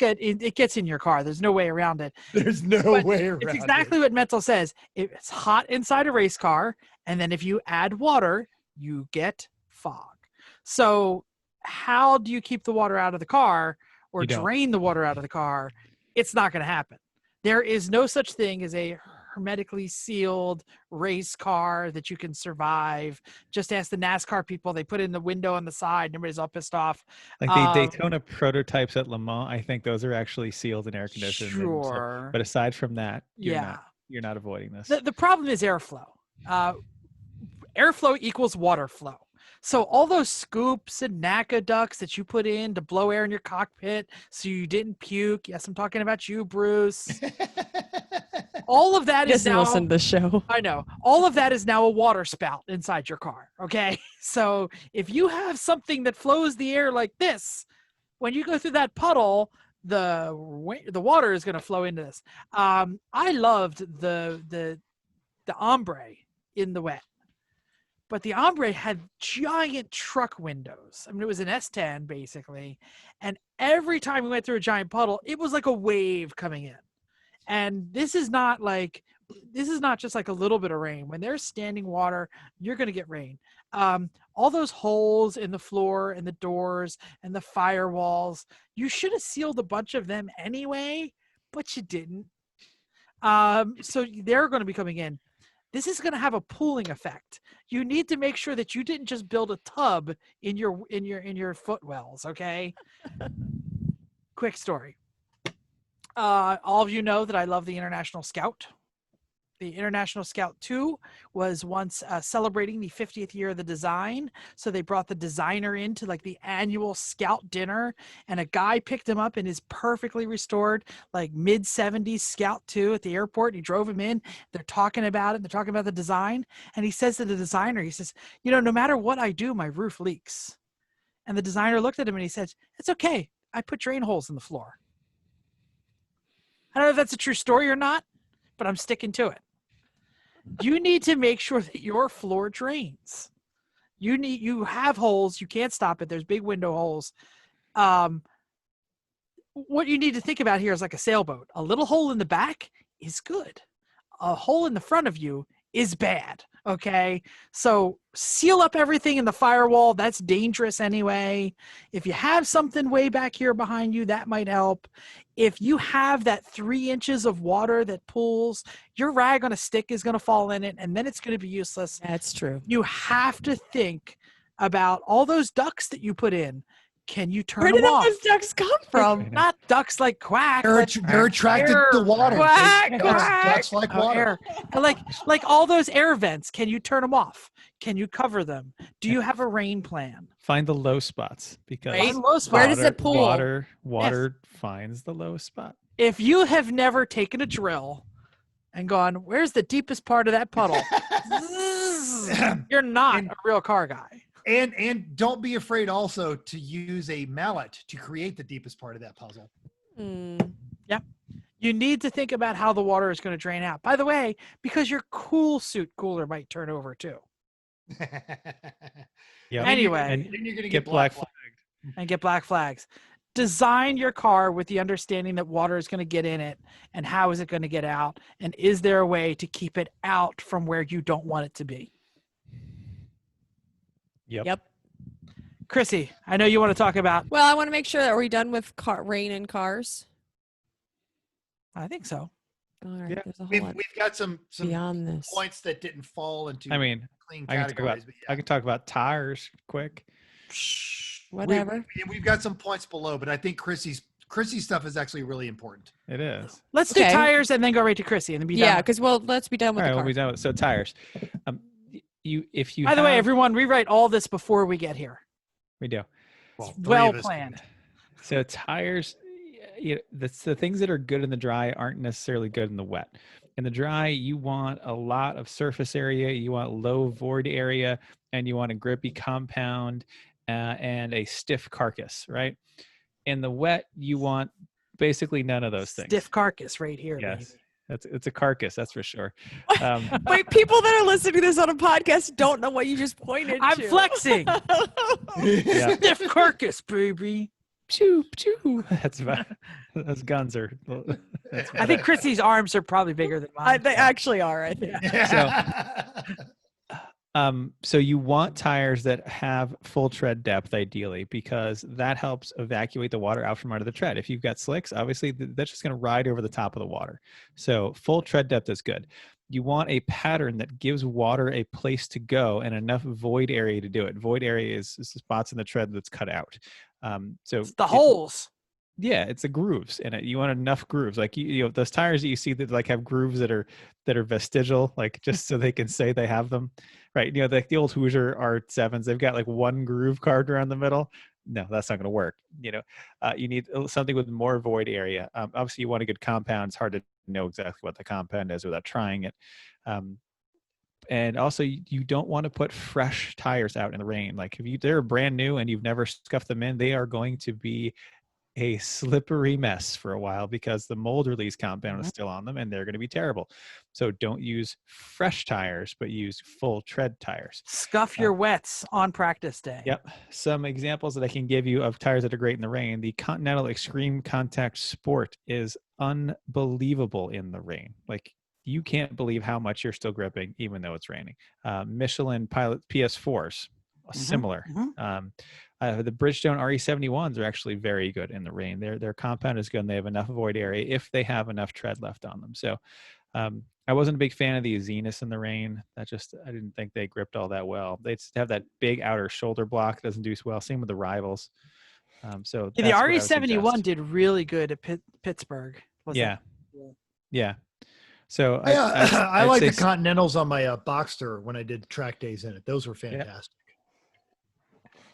gets in your car. There's no way around it. There's no But way around it's exactly what Mental says. It's hot inside a race car, and then if you add water, you get fog. So how do you keep the water out of the car or You don't. drain the water out of the car? It's not going to happen. There is no such thing as a hermetically sealed race car that you can survive. Just ask the NASCAR people. They put it in the window on the side and everybody's all pissed off. like the Daytona prototypes at Le Mans, I think those are actually sealed and air conditioned. Sure. But aside from that, Yeah. you're not avoiding this. The problem is airflow. Airflow equals water flow. So all those scoops and NACA ducts that you put in to blow air in your cockpit so you didn't puke. Yes, I'm talking about you, Bruce. All of that is Doesn't now, listen to the show. I know. All of that is now a water spout inside your car. Okay. So if you have something that flows the air like this, when you go through that puddle, the water is going to flow into this. I loved the ombre in the wet, but the ombre had giant truck windows. I mean, it was an S10 basically, and every time we went through a giant puddle, it was like a wave coming in. And this is not just like a little bit of rain. When there's standing water, you're going to get rain. All those holes in the floor and the doors and the firewalls, you should have sealed a bunch of them anyway, but you didn't. So they're going to be coming in. This is going to have a pooling effect. You need to make sure that you didn't just build a tub in your footwells, okay? Quick story. All of you know that I love the International Scout. The International Scout 2 was once celebrating the 50th year of the design. So they brought the designer into like the annual Scout dinner, and a guy picked him up in his perfectly restored like mid-70s Scout 2 at the airport. He drove him in. They're talking about it. They're talking about the design. And he says to the designer, he says, no matter what I do, my roof leaks. And the designer looked at him and he said, it's okay. I put drain holes in the floor. I don't know if that's a true story or not, but I'm sticking to it. You need to make sure that your floor drains. You have holes. You can't stop it. There's big window holes. What you need to think about here is like a sailboat. A little hole in the back is good. A hole in the front of you is bad. Okay. So seal up everything in the firewall. That's dangerous anyway. If you have something way back here behind you, that might help. If you have that 3 inches of water that pools, your rag on a stick is going to fall in it, and then it's going to be useless. That's true. You have to think about all those ducks that you put in. Can you turn Where them did off? those ducks come from? Not ducks like quack. They're attracted to water. Quack, Ducks like water. Air. Like all those air vents. Can you turn them off? Can you cover them? Do you have a rain plan? Find the low spots because Right? Low spot. Where does it pool? Water finds the lowest spot. If you have never taken a drill and gone, where's the deepest part of that puddle? You're not a real car guy. And don't be afraid also to use a mallet to create the deepest part of that puzzle. Yep. You need to think about how the water is going to drain out. By the way, because your cool suit cooler might turn over too. Yeah. Anyway, Then you're going to Get black flagged. and get black flags. Design your car with the understanding that water is going to get in it, and how is it going to get out, and is there a way to keep it out from where you don't want it to be? Yep. Chrissy, I know you want to talk about. Well, I want to make sure that we're done with rain in cars. I think so. All right, Yeah. there's a whole We've lot got some beyond this. points that didn't fall into I mean, clean I can talk about categories. But I can talk about tires quick. Whatever. we've got some points below, but I think Chrissy's stuff is actually really important. It is. Let's do Okay. tires and then go right to Chrissy and then be Yeah, done. because let's be done All with right, the we'll car. be done with so tires. If you By the way, have- everyone, rewrite all this before we get here. we do. Well, Well planned. So tires, the things that are good in the dry aren't necessarily good in the wet. In the dry, you want a lot of surface area, you want low void area, and you want a grippy compound and a stiff carcass, right? In the wet, you want basically none of those things. Stiff carcass right here. Yes, Baby. it's a carcass, that's for sure. Wait, people that are listening to this on a podcast don't know what you just pointed I'm to. flexing. Yeah. Stiff carcass, baby. Pew, pew. That's about those guns are. That's I think Chrissy's arms are probably bigger than mine. They actually are, I think. So you want tires that have full tread depth ideally, because that helps evacuate the water out from under the tread. If you've got slicks, obviously that's just going to ride over the top of the water. So full tread depth is good. You want a pattern that gives water a place to go and enough void area to do it. Void area is the spots in the tread that's cut out. So It's the holes. Yeah, it's the grooves, and you want enough grooves. Like you know, those tires that you see that like have grooves that are vestigial, like just so they can say they have them, right? You know, like the old Hoosier R7s, they've got like one groove carved around the middle. No, that's not going to work. You know, you need something with more void area. Obviously, you want a good compound. It's hard to know exactly what the compound is without trying it. And also, you don't want to put fresh tires out in the rain. Like if they're brand new and you've never scuffed them in, they are going to be a slippery mess for a while because the mold release compound is still on them and they're going to be terrible. So don't use fresh tires, but use full tread tires. Scuff your wets on practice day. Yep. Some examples that I can give you of tires that are great in the rain. The Continental Extreme Contact Sport is unbelievable in the rain. Like you can't believe how much you're still gripping even though it's raining. Michelin Pilot PS4s, similar. The Bridgestone RE71s are actually very good in the rain. Their compound is good and they have enough void area if they have enough tread left on them. So I wasn't a big fan of the Zenus in the rain. I didn't think they gripped all that well. They have that big outer shoulder block, doesn't do well. Same with the Rivals. So the RE71 did really good at Pittsburgh. Yeah. So I like the Continentals on my Boxster when I did track days in it. Those were fantastic.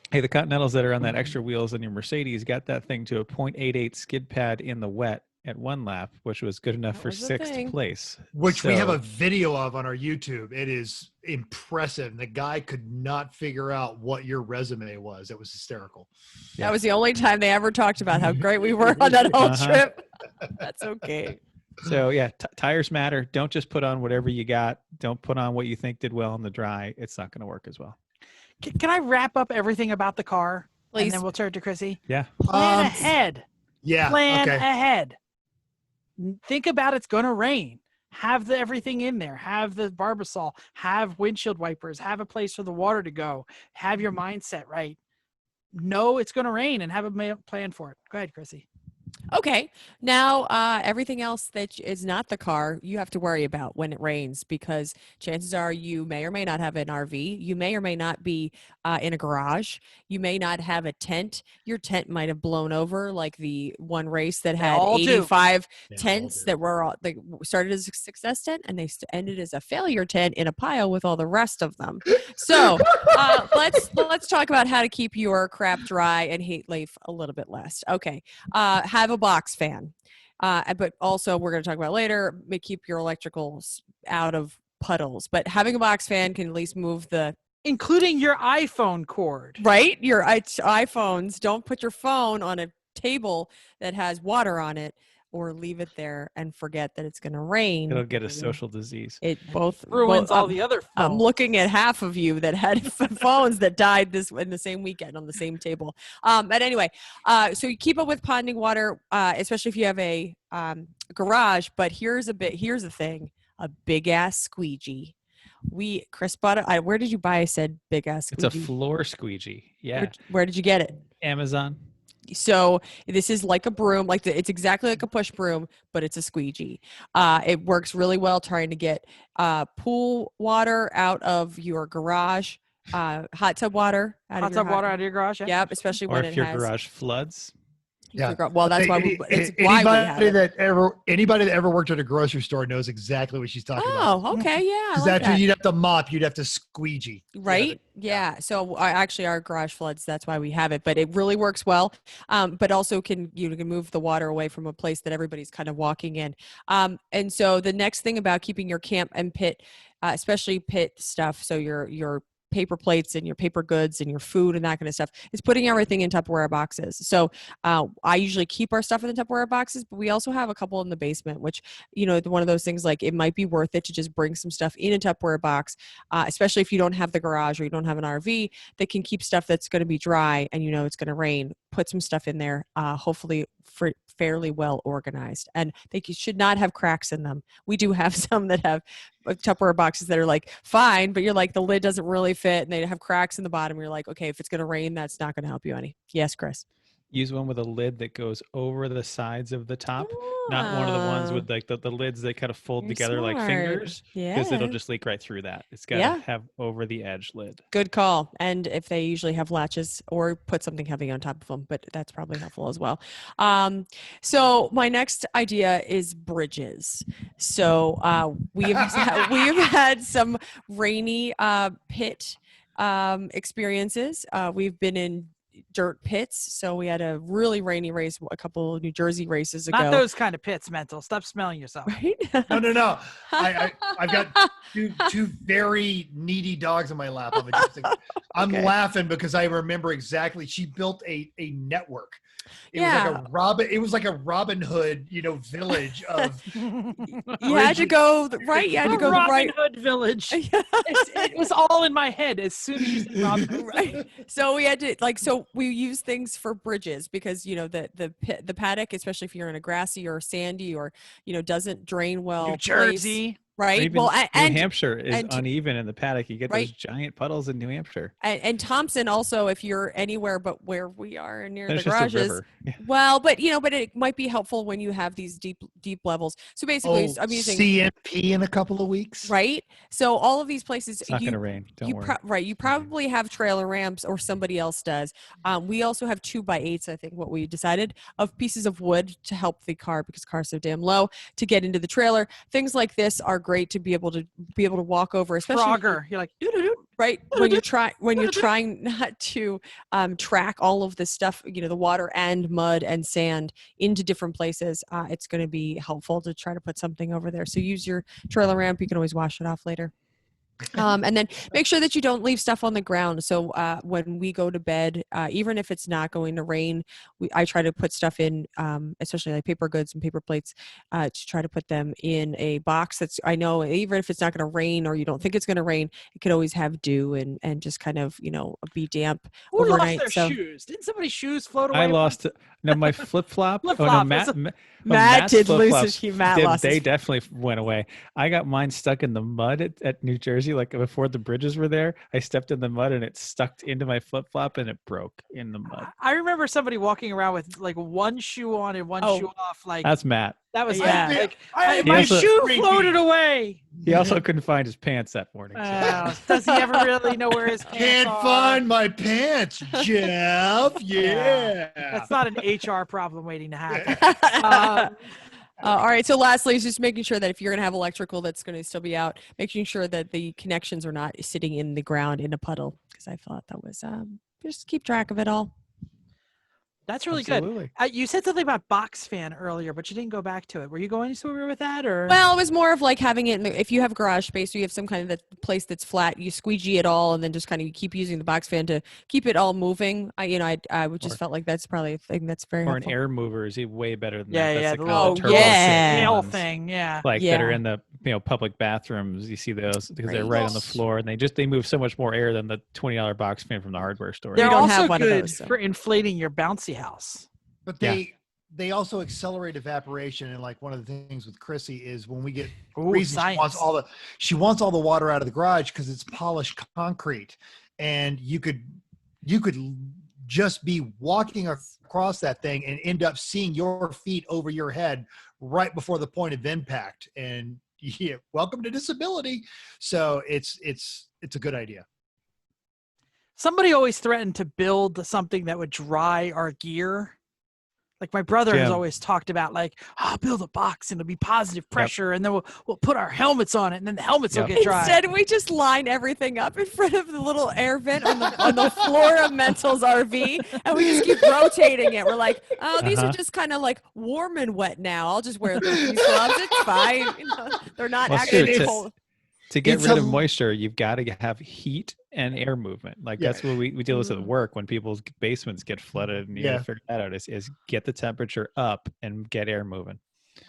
Hey, the Continentals that are on that extra wheels in your Mercedes got that thing to a 0.88 skid pad in the wet at one lap, which was good enough for sixth place. Which we have a video of on our YouTube. It is impressive. The guy could not figure out what your resume was. It was hysterical. That was the only time they ever talked about how great we were on that whole trip. That's okay. So yeah, tires matter. Don't just put on whatever you got. Don't put on what you think did well in the dry. It's not going to work as well. Can I wrap up everything about the car? Please. And then we'll turn to Chrissy. Yeah. Plan ahead. Yeah. Plan ahead. Think about it's going to rain. Have everything in there. Have the Barbasol. Have windshield wipers. Have a place for the water to go. Have your mindset right. Know it's going to rain and have a plan for it. Go ahead, Chrissy. Okay. Now, everything else that is not the car, you have to worry about when it rains, because chances are you may or may not have an RV. You may or may not be in a garage. You may not have a tent. Your tent might have blown over, like the one race that had 85 tents that they started as a success tent and they ended as a failure tent in a pile with all the rest of them. So let's talk about how to keep your crap dry and heat leaf a little bit less. Okay. Have a box fan. But also we're going to talk about later, keep your electricals out of puddles. But having a box fan can at least move including your iPhone cord. Right? Your iPhones. Don't put your phone on a table that has water on it, or leave it there and forget that it's going to rain. It'll get a social disease. It both ruins all the other phones. I'm looking at half of you that had phones that died in the same weekend on the same table. But anyway, so you keep up with ponding water, especially if you have a garage. But here's the thing: a big ass squeegee. Chris bought it. Where did you buy? I said big ass squeegee. It's a floor squeegee. Yeah. Where did you get it? Amazon. So this is like a broom, it's exactly like a push broom, but it's a squeegee. It works really well trying to get pool water out of your garage, hot tub water out Hot of your tub water out of your garage. Yeah. Yep, especially Or when if it your has. garage floods. Yeah. Well, that's why it's why we have Anybody it. anybody that ever worked at a grocery store knows exactly what she's talking about. Oh, okay, yeah, I Because like after that. you'd have to mop, you'd have to squeegee. Right? Yeah. So actually, our garage floods. That's why we have it. But it really works well. But also you can move the water away from a place that everybody's kind of walking in. And so the next thing about keeping your camp and pit, especially pit stuff, so your paper plates and your paper goods and your food and that kind of stuff, is putting everything in Tupperware boxes. So I usually keep our stuff in the Tupperware boxes, but we also have a couple in the basement, which, one of those things, like it might be worth it to just bring some stuff in a Tupperware box, especially if you don't have the garage or you don't have an RV that can keep stuff that's going to be dry and it's going to rain. Put some stuff in there, hopefully fairly well organized, and they should not have cracks in them. We do have some that have Tupperware boxes that are like fine, but you're like, the lid doesn't really fit and they have cracks in the bottom. You're like, okay, if it's going to rain, that's not going to help you any. Yes, Chris. Use one with a lid that goes over the sides of the top, not one of the ones with like the lids that kind of fold You're together like smart. fingers, because it'll Yeah. just leak right through that. It's got to Yeah. have over the edge lid. Good call. And if they usually have latches, or put something heavy on top of them, but that's probably helpful as well. So my next idea is bridges. So we've had some rainy pit experiences. We've been in dirt pits. So we had a really rainy race a couple of New Jersey races ago. Not those kind of pits, Mental. Stop smelling yourself. Right? No. I've got two very needy dogs in my lap. I'm Okay. laughing because I remember exactly. She built a network. It Yeah. was like a Robin Hood, village of. You had to go right. You had to The go the Robin right. Hood Village. It was all in my head as soon as you said Robin Hood. Right. So we had to we use things for bridges because the paddock, especially if you're in a grassy or sandy or doesn't drain well. New Jersey. Place, right. Even Well, New and Hampshire is and- uneven in the paddock. You get those Right. giant puddles in New Hampshire. and Thompson also, if you're anywhere but where we are near Then the it's just a garages. river. Yeah. Well, but it might be helpful when you have these deep levels. So basically, I'm using CMP in a couple of weeks. right. So all of these places, It's not going to rain. Don't worry. right. You probably have trailer ramps or somebody else does. We also have 2x8s, I think what we decided, of pieces of wood to help the car because cars are so damn low to get into the trailer. Things like this are great to be able to walk over, especially Frogger. You're like, doo-doo-doo. right when you're trying not to track all of this stuff, the water and mud and sand into different places. It's going to be helpful to try to put something over there. So use your trailer ramp. You can always wash it off later. And then make sure that you don't leave stuff on the ground. So when we go to bed, even if it's not going to rain, I try to put stuff in, especially like paper goods and paper plates, to try to put them in a box that's, I know, even if it's not going to rain or you don't think it's going to rain, it could always have dew and just kind of, be damp Who overnight. lost their So shoes? Didn't somebody's shoes float away? I lost my flip flop. Flip-flop. Matt did lose flip-flops his shoe. Matt lost They his- definitely went away. I got mine stuck in the mud at New Jersey, like before the bridges were there. I stepped in the mud and it stuck into my flip flop and it broke in the mud. I remember somebody walking around with like one shoe on and one Oh. shoe off. Like That's Matt. that was Yeah. like I my also- shoe floated away. He also couldn't find his pants that morning. So. Does he ever really know where his pants Can't are? find my pants, Jeff. Yeah. That's not an HR problem waiting to happen. All right. So lastly, is just making sure that if you're going to have electrical that's going to still be out, making sure that the connections are not sitting in the ground in a puddle. Because I thought that was just keep track of it all. That's really Absolutely. good. You said something about box fan earlier, but you didn't go back to it. Were you going somewhere with that, or? Well, it was more of like having it if you have garage space, or you have some kind of that place that's flat, you squeegee it all, and then just kind of keep using the box fan to keep it all moving. I would just felt like that's probably a thing that's very Or an helpful. air mover is way better than Yeah, that. yeah, That's the kind of little- turbo yeah. shaped nail ones, thing, yeah. like that are Yeah. in the public bathrooms. You see those because they're Right. right on the floor, and they move so much more air than the $20 box fan from the hardware store. They're don't also have one of good those, so. for inflating your bouncy house. But Yeah. they also accelerate evaporation, and like one of the things with Chrissy is when we get Ooh, reason science. she wants all the water out of the garage because it's polished concrete, and you could just be walking across that thing and end up seeing your feet over your head right before the point of impact. And yeah, welcome to disability. So it's a good idea. Somebody always threatened to build something that would dry our gear. Like my brother has Jim. always talked about, like, I'll build a box and it'll be positive pressure, and then we'll put our helmets on it, and then the helmets will get dry. Instead, we just line everything up in front of the little air vent on the floor of Mental's RV, and we just keep rotating it. We're like, oh, these are just kind of like warm and wet now. I'll just wear these gloves. It's fine. You know, they're not actually cold. To get rid of moisture, you've got to have heat and air movement. Like that's what we deal with at work when people's basements get flooded, and you got to figure that out is get the temperature up and get air moving.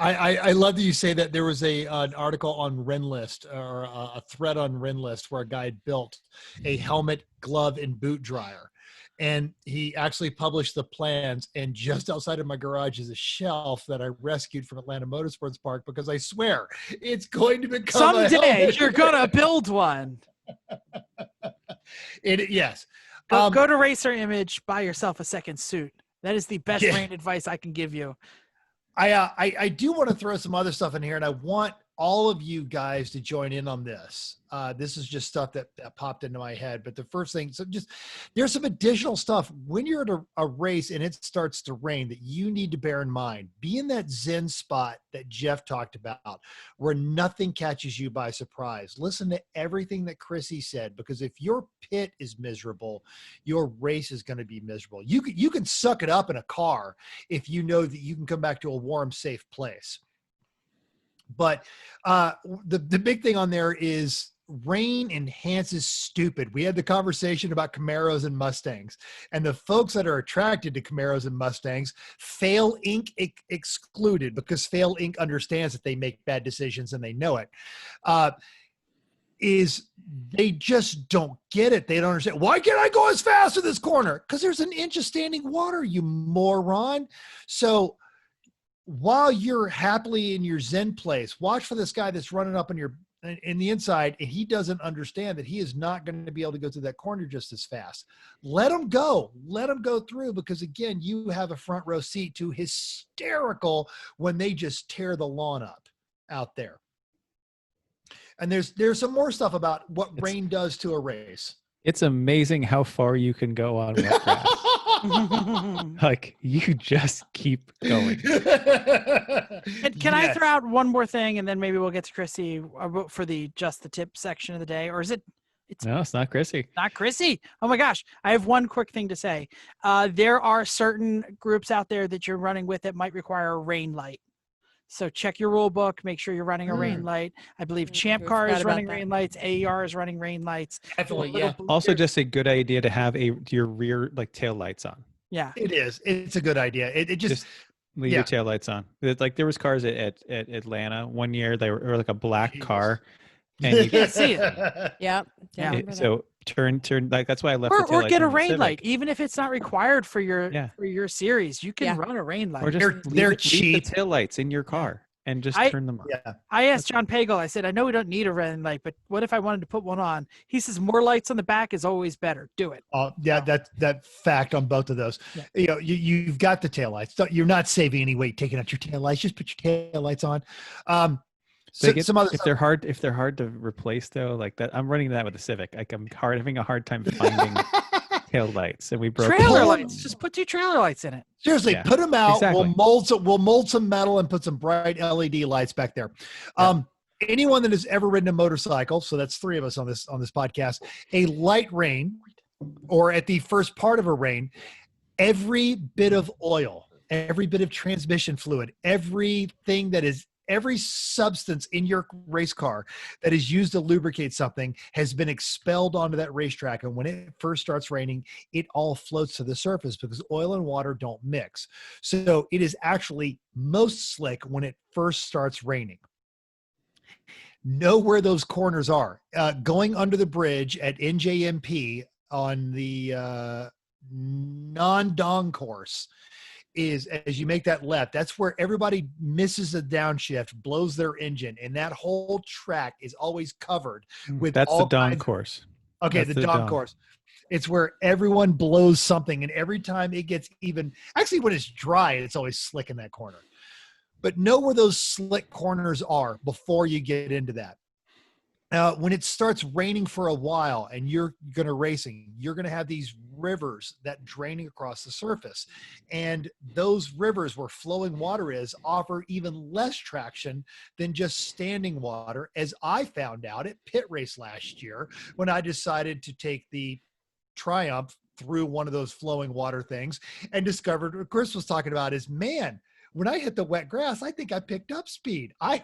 I love that you say that. There was an article on Renlist, or a thread on Renlist, where a guy had built a helmet, glove, and boot dryer. And he actually published the plans, and just outside of my garage is a shelf that I rescued from Atlanta Motorsports Park, because I swear it's going to become someday you're gonna build one. Yes. Go to Racer Image, buy yourself a second suit. That is the best rain advice I can give you. I do want to throw some other stuff in here, and I want all of you guys to join in on this. This is just stuff that popped into my head. But the first thing, there's some additional stuff when you're at a race and it starts to rain that you need to bear in mind. Be in that zen spot that Jeff talked about, where nothing catches you by surprise. Listen to everything that Chrissy said, because if your pit is miserable, your race is going to be miserable. You can suck it up in a car if you know that you can come back to a warm, safe place. But the big thing on there is rain enhances stupid. We had the conversation about Camaros and Mustangs, and the folks that are attracted to Camaros and Mustangs, Fail Inc. excluded, because Fail Inc. understands that they make bad decisions and they know it. Is they just don't get it. They don't understand. Why can't I go as fast in this corner? Because there's an inch of standing water, you moron. So while you're happily in your zen place, watch for this guy that's running up in the inside, and he doesn't understand that he is not going to be able to go through that corner just as fast. Let him go. Let him go through, because again, you have a front row seat to hysterical when they just tear the lawn up out there. And there's some more stuff about what rain does to a race. It's amazing how far you can go on wet grass. Like, you just keep going. And can I throw out one more thing, and then maybe we'll get to Chrissy for the just the tip section of the day? Or is it? No, it's not Chrissy. Not Chrissy. Oh my gosh. I have one quick thing to say. There are certain groups out there that you're running with that might require a rain light. So check your rule book. Make sure you're running a rain light. I believe Champ Car is running rain lights. AER is running rain lights. Definitely, yeah. Also, just a good idea to have your rear tail lights on. Yeah, it is. It's a good idea. It just leave your tail lights on. Like, there was cars at Atlanta one year. They were like a black car, and you can't see it. Yeah. So turn like, that's why I left. Or get a rain light, even if it's not required for your series. You can run a rain light. Or just they're cheap. Leave the tail lights in your car and just turn them on. Yeah. I asked John Pagel. I said, I know we don't need a rain light, but what if I wanted to put one on? He says more lights on the back is always better. Do it. That fact on both of those. Yeah. You know, you've got the tail lights. You're not saving any weight taking out your tail lights. Just put your tail lights on. If they're hard to replace though, like that, I'm running that with the Civic. Like, I'm having a hard time finding tail lights, and we broke trailer lights. Just put 2 trailer lights in it. Seriously, put them out. Exactly. We'll mold some metal and put some bright LED lights back there. Anyone that has ever ridden a motorcycle, so that's 3 of us on this podcast, a light rain, or at the first part of a rain, every bit of oil, every bit of transmission fluid, every substance in your race car that is used to lubricate something has been expelled onto that racetrack. And when it first starts raining, it all floats to the surface, because oil and water don't mix. So it is actually most slick when it first starts raining. Know where those corners are. Going under the bridge at NJMP on the non-Dong course is, as you make that left, that's where everybody misses a downshift, blows their engine, and that whole track is always covered with. That's the Dong course. Okay, That's the the dom dom. course. It's where everyone blows something, and every time it gets even. Actually, when it's dry, it's always slick in that corner. But know where those slick corners are before you get into that. When it starts raining for a while and you're going to racing, you're going to have these rivers that draining across the surface. And those rivers where flowing water is offer even less traction than just standing water, as I found out at pit race last year when I decided to take the Triumph through one of those flowing water things and discovered what Chris was talking about is, man, when I hit the wet grass, I think I picked up speed. I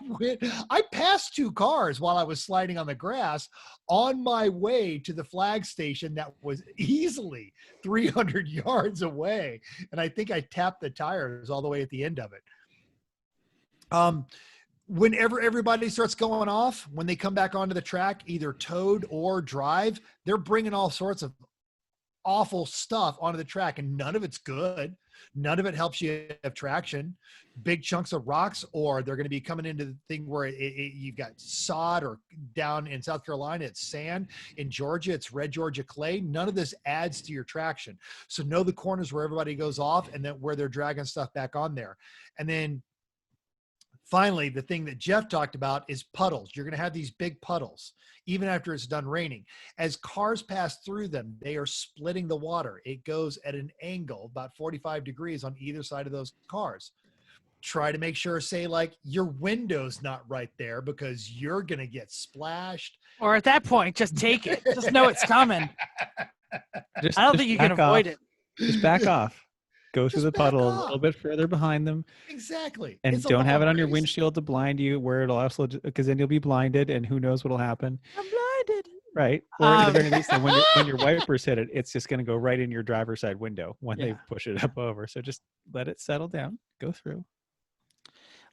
passed 2 cars while I was sliding on the grass on my way to the flag station that was easily 300 yards away. And I think I tapped the tires all the way at the end of it. Whenever everybody starts going off, when they come back onto the track, either towed or drive, they're bringing all sorts of awful stuff onto the track, and none of it's good. None of it helps you have traction. Big chunks of rocks, or they're going to be coming into the thing where you've got sod, or down in South Carolina, it's sand. In Georgia, it's red Georgia clay. None of this adds to your traction. So know the corners where everybody goes off and then where they're dragging stuff back on there. And then finally, the thing that Jeff talked about is puddles. You're going to have these big puddles, even after it's done raining. As cars pass through them, they are splitting the water. It goes at an angle, about 45 degrees on either side of those cars. Try to make sure, say, like, your window's not right there because you're going to get splashed. Or at that point, just take it. Just know it's coming. Just, I don't just think you can back avoid off. it. Just back off. Go through Just the back puddle a off. little bit further behind them, Exactly. and It's a don't have it long on your race. windshield to blind you, where it'll also, because then you'll be blinded, and who knows what'll happen. I'm blinded. Right. Or at the Um, very least, then when your wipers hit it, it's just going to go right in your driver's side window when they Yeah. push it up over. So just let it settle down. Go through.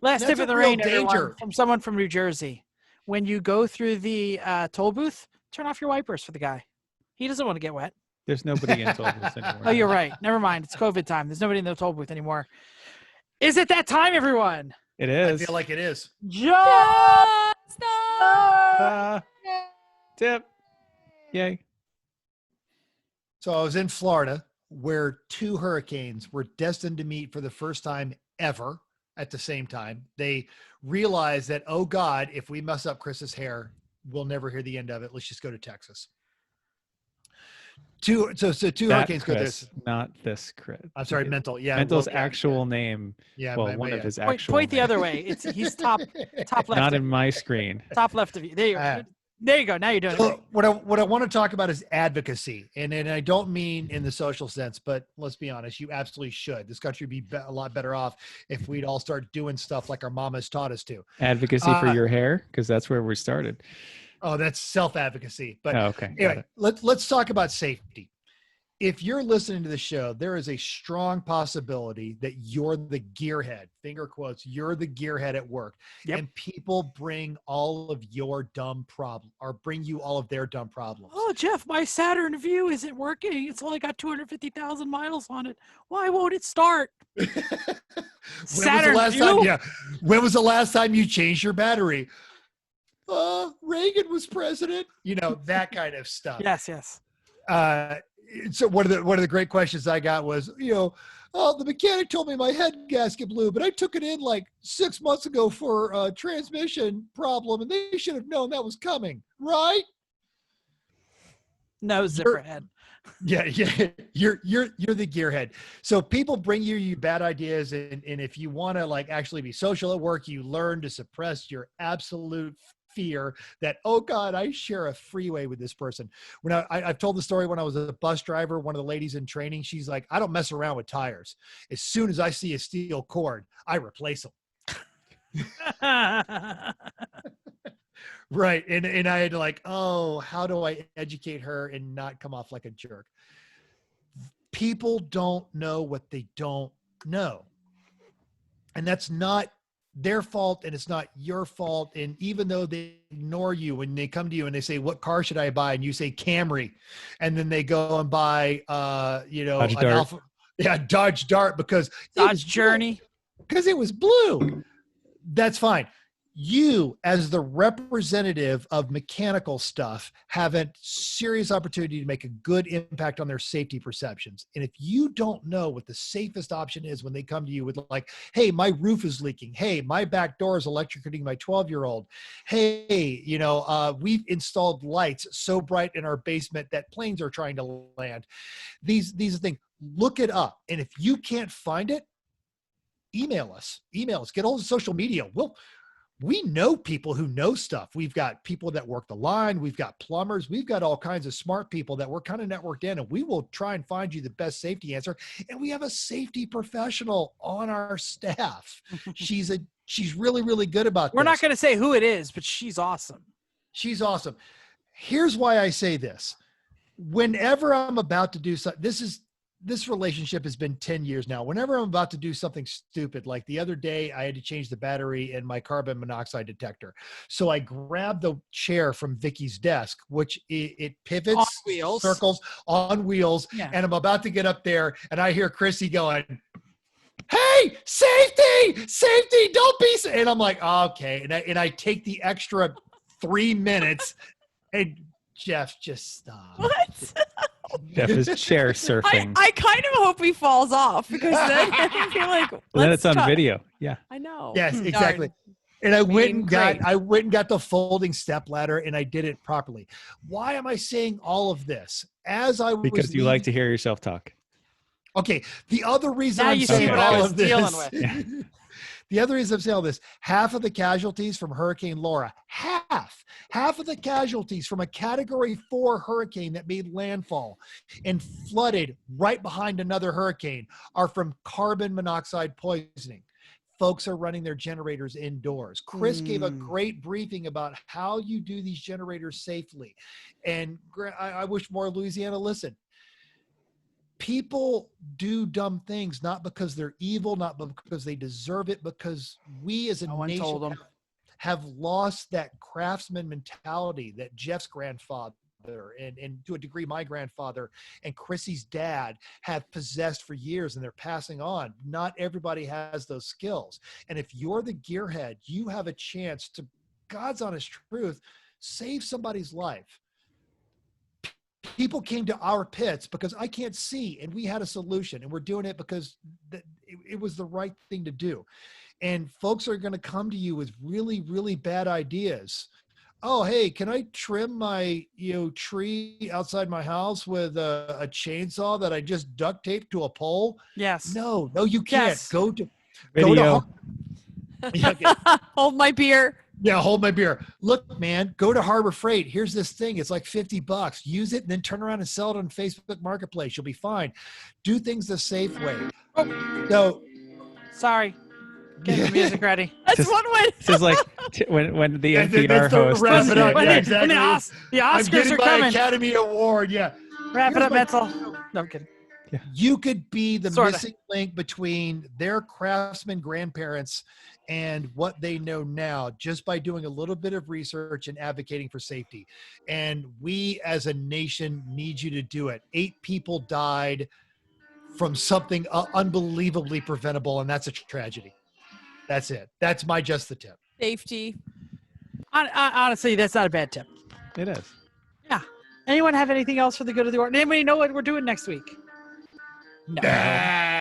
Last That's tip a of the real rain, everyone, danger. from someone from New Jersey. When you go through the toll booth, turn off your wipers for the guy. He doesn't want to get wet. There's nobody in toll booths anymore. Oh, you're right. Never mind. It's COVID time. There's nobody in the toll booth anymore. Is it that time, everyone? It I is. feel like it is. Jump! Tip. Yay. So I was in Florida where 2 hurricanes were destined to meet for the first time ever at the same time. They realized that, oh God, if we mess up Chris's hair, we'll never hear the end of it. Let's just go to Texas. Two hurricanes go Chris, this. not this Chris. I'm sorry, Mental. Yeah. Mental's well, yeah, actual name. Yeah. Well, one of his Point, actual point the names. other way. He's top left. Not of in you. my screen. Top left of you. There you go. Ah. There you go. Now you're doing it. So Right. what I want to talk about is advocacy, and I don't mean in the social sense, but let's be honest, you absolutely should. This country would be a lot better off if we'd all start doing stuff like our mamas taught us to. Advocacy for your hair, because that's where we started. Oh, that's self-advocacy. But Oh, okay. Got anyway, it. let's talk about safety. If you're listening to the show, there is a strong possibility that you're the gearhead, finger quotes, you're the gearhead at work. Yep. And people bring all of your dumb problem, or bring you all of their dumb problems. Oh, Jeff, my Saturn View isn't working. It's only got 250,000 miles on it. Why won't it start? Saturn View? When was the last time you changed your battery? Reagan was president. You know, that kind of stuff. Yes. So one of the great questions I got was, the mechanic told me my head gasket blew, but I took it in like 6 months ago for a transmission problem, and they should have known that was coming, right? No, zipperhead. Yeah, you're the gearhead. So people bring you bad ideas, and if you want to like actually be social at work, you learn to suppress your absolute fear that, oh God, I share a freeway with this person. When I've told the story when I was a bus driver, one of the ladies in training, she's like, I don't mess around with tires. As soon as I see a steel cord, I replace them. Right. And I had to like, oh, how do I educate her and not come off like a jerk? People don't know what they don't know. And that's not their fault, and it's not your fault. And even though they ignore you when they come to you and they say, what car should I buy? And you say Camry, and then they go and buy, Dodge an Dart. Dodge Dart because Dodge Journey. because it was blue. That's fine. you, as the representative of mechanical stuff, have a serious opportunity to make a good impact on their safety perceptions. And if you don't know what the safest option is when they come to you with like, hey, my roof is leaking. Hey, my back door is electrocuting my 12-year-old. Hey, we've installed lights so bright in our basement that planes are trying to land. These are things. Look it up. And if you can't find it, email us, get hold of social media. We know people who know stuff. We've got people that work the line. We've got plumbers. We've got all kinds of smart people that we're kind of networked in, and we will try and find you the best safety answer. And we have a safety professional on our staff. She's really, really good about this. We're not going to say who it is, but she's awesome. She's awesome. Here's why I say this. Whenever I'm about to do something, this relationship has been 10 years now. Whenever I'm about to do something stupid, like the other day, I had to change the battery in my carbon monoxide detector. So I grabbed the chair from Vicky's desk, which it pivots, on wheels. circles on wheels. Yeah. And I'm about to get up there and I hear Chrissy going, hey, safety, don't be, and I'm like, okay. And I take the extra 3 minutes and Jeff, just stop. What? Jeff is chair surfing. I kind of hope he falls off because then I feel like Then it's on try. video. Yeah. I know. Yes, Darn. exactly. And I went and Great. got the folding step ladder and I did it properly. Why am I saying all of this? Because you like to hear yourself talk. Okay. The other reason Now I'm you see saying what I all was of this. dealing with. Yeah. The other reason I'm saying all this, half of the casualties from Hurricane Laura, half of the casualties from a Category 4 hurricane that made landfall and flooded right behind another hurricane are from carbon monoxide poisoning. Folks are running their generators indoors. Chris gave a great briefing about how you do these generators safely. And I wish more Louisiana listened. People do dumb things, not because they're evil, not because they deserve it, because we as a nation have lost that craftsman mentality that Jeff's grandfather and to a degree my grandfather and Chrissy's dad have possessed for years, and they're passing on. Not everybody has those skills. And if you're the gearhead, you have a chance to, God's honest truth, save somebody's life. People came to our pits because I can't see, and we had a solution, and we're doing it because it was the right thing to do. And folks are going to come to you with really, really bad ideas. Oh, hey, can I trim my tree outside my house with a chainsaw that I just duct taped to a pole? Yes. No, you can't. Yes. Go to Video. Hold my beer. Yeah, hold my beer. Look, man, go to Harbor Freight. Here's this thing. It's like $50. Use it and then turn around and sell it on Facebook Marketplace. You'll be fine. Do things the safe way. So, Sorry. Get the music ready. That's one way. This is like when the NPR that's the host. wrap it up. When Yeah, the exactly. The I'm Oscars getting are my coming. Academy Award. Yeah. Wrap it Here's up, my- Mental. No, I'm kidding. You could be the Sorta. missing link between their craftsman grandparents and what they know now just by doing a little bit of research and advocating for safety. And we as a nation need you to do it. 8 people died from something unbelievably preventable, and that's a tragedy. That's it. That's my just the tip. Safety. Honestly, that's not a bad tip. It is. Yeah. Anyone have anything else for the good of the order? Anybody know what we're doing next week? No.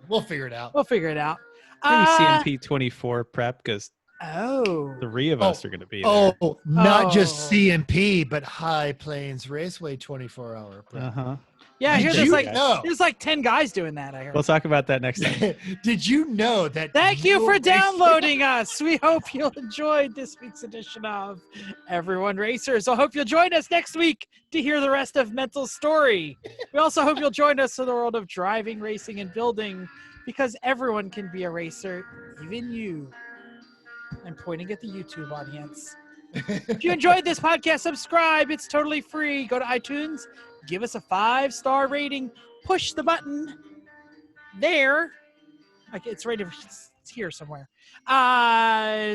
We'll figure it out. We'll figure it out. Maybe CMP 24 prep because Oh. 3 of us are going to be there. Oh, not Oh. just CMP, but High Plains Raceway 24-hour. Uh-huh. Yeah, Did here's you like know? there's like 10 guys doing that, I heard. We'll talk about that next time. Did you know that? Thank you for your downloading us. We hope you'll enjoy this week's edition of Everyone Racers. I hope you'll join us next week to hear the rest of Mental's story. We also hope you'll join us in the world of driving, racing, and building, because everyone can be a racer, even you. I'm pointing at the YouTube audience. If you enjoyed this podcast, subscribe. It's totally free. Go to iTunes, give us a 5-star rating, push the button there. Like it's right over, it's here somewhere.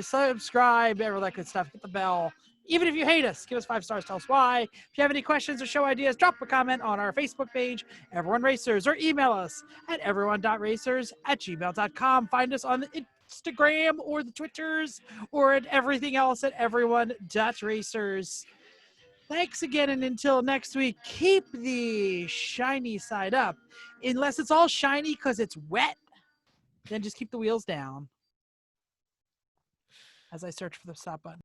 Subscribe, all that good stuff. Hit the bell. Even if you hate us, give us 5 stars. Tell us why. If you have any questions or show ideas, drop a comment on our Facebook page, Everyone Racers, or email us at everyone.racers@gmail.com. Find us on the Instagram or the Twitters or at everything else at everyone.racers. Thanks again, and until next week, keep the shiny side up. Unless it's all shiny because it's wet, then just keep the wheels down as I search for the stop button.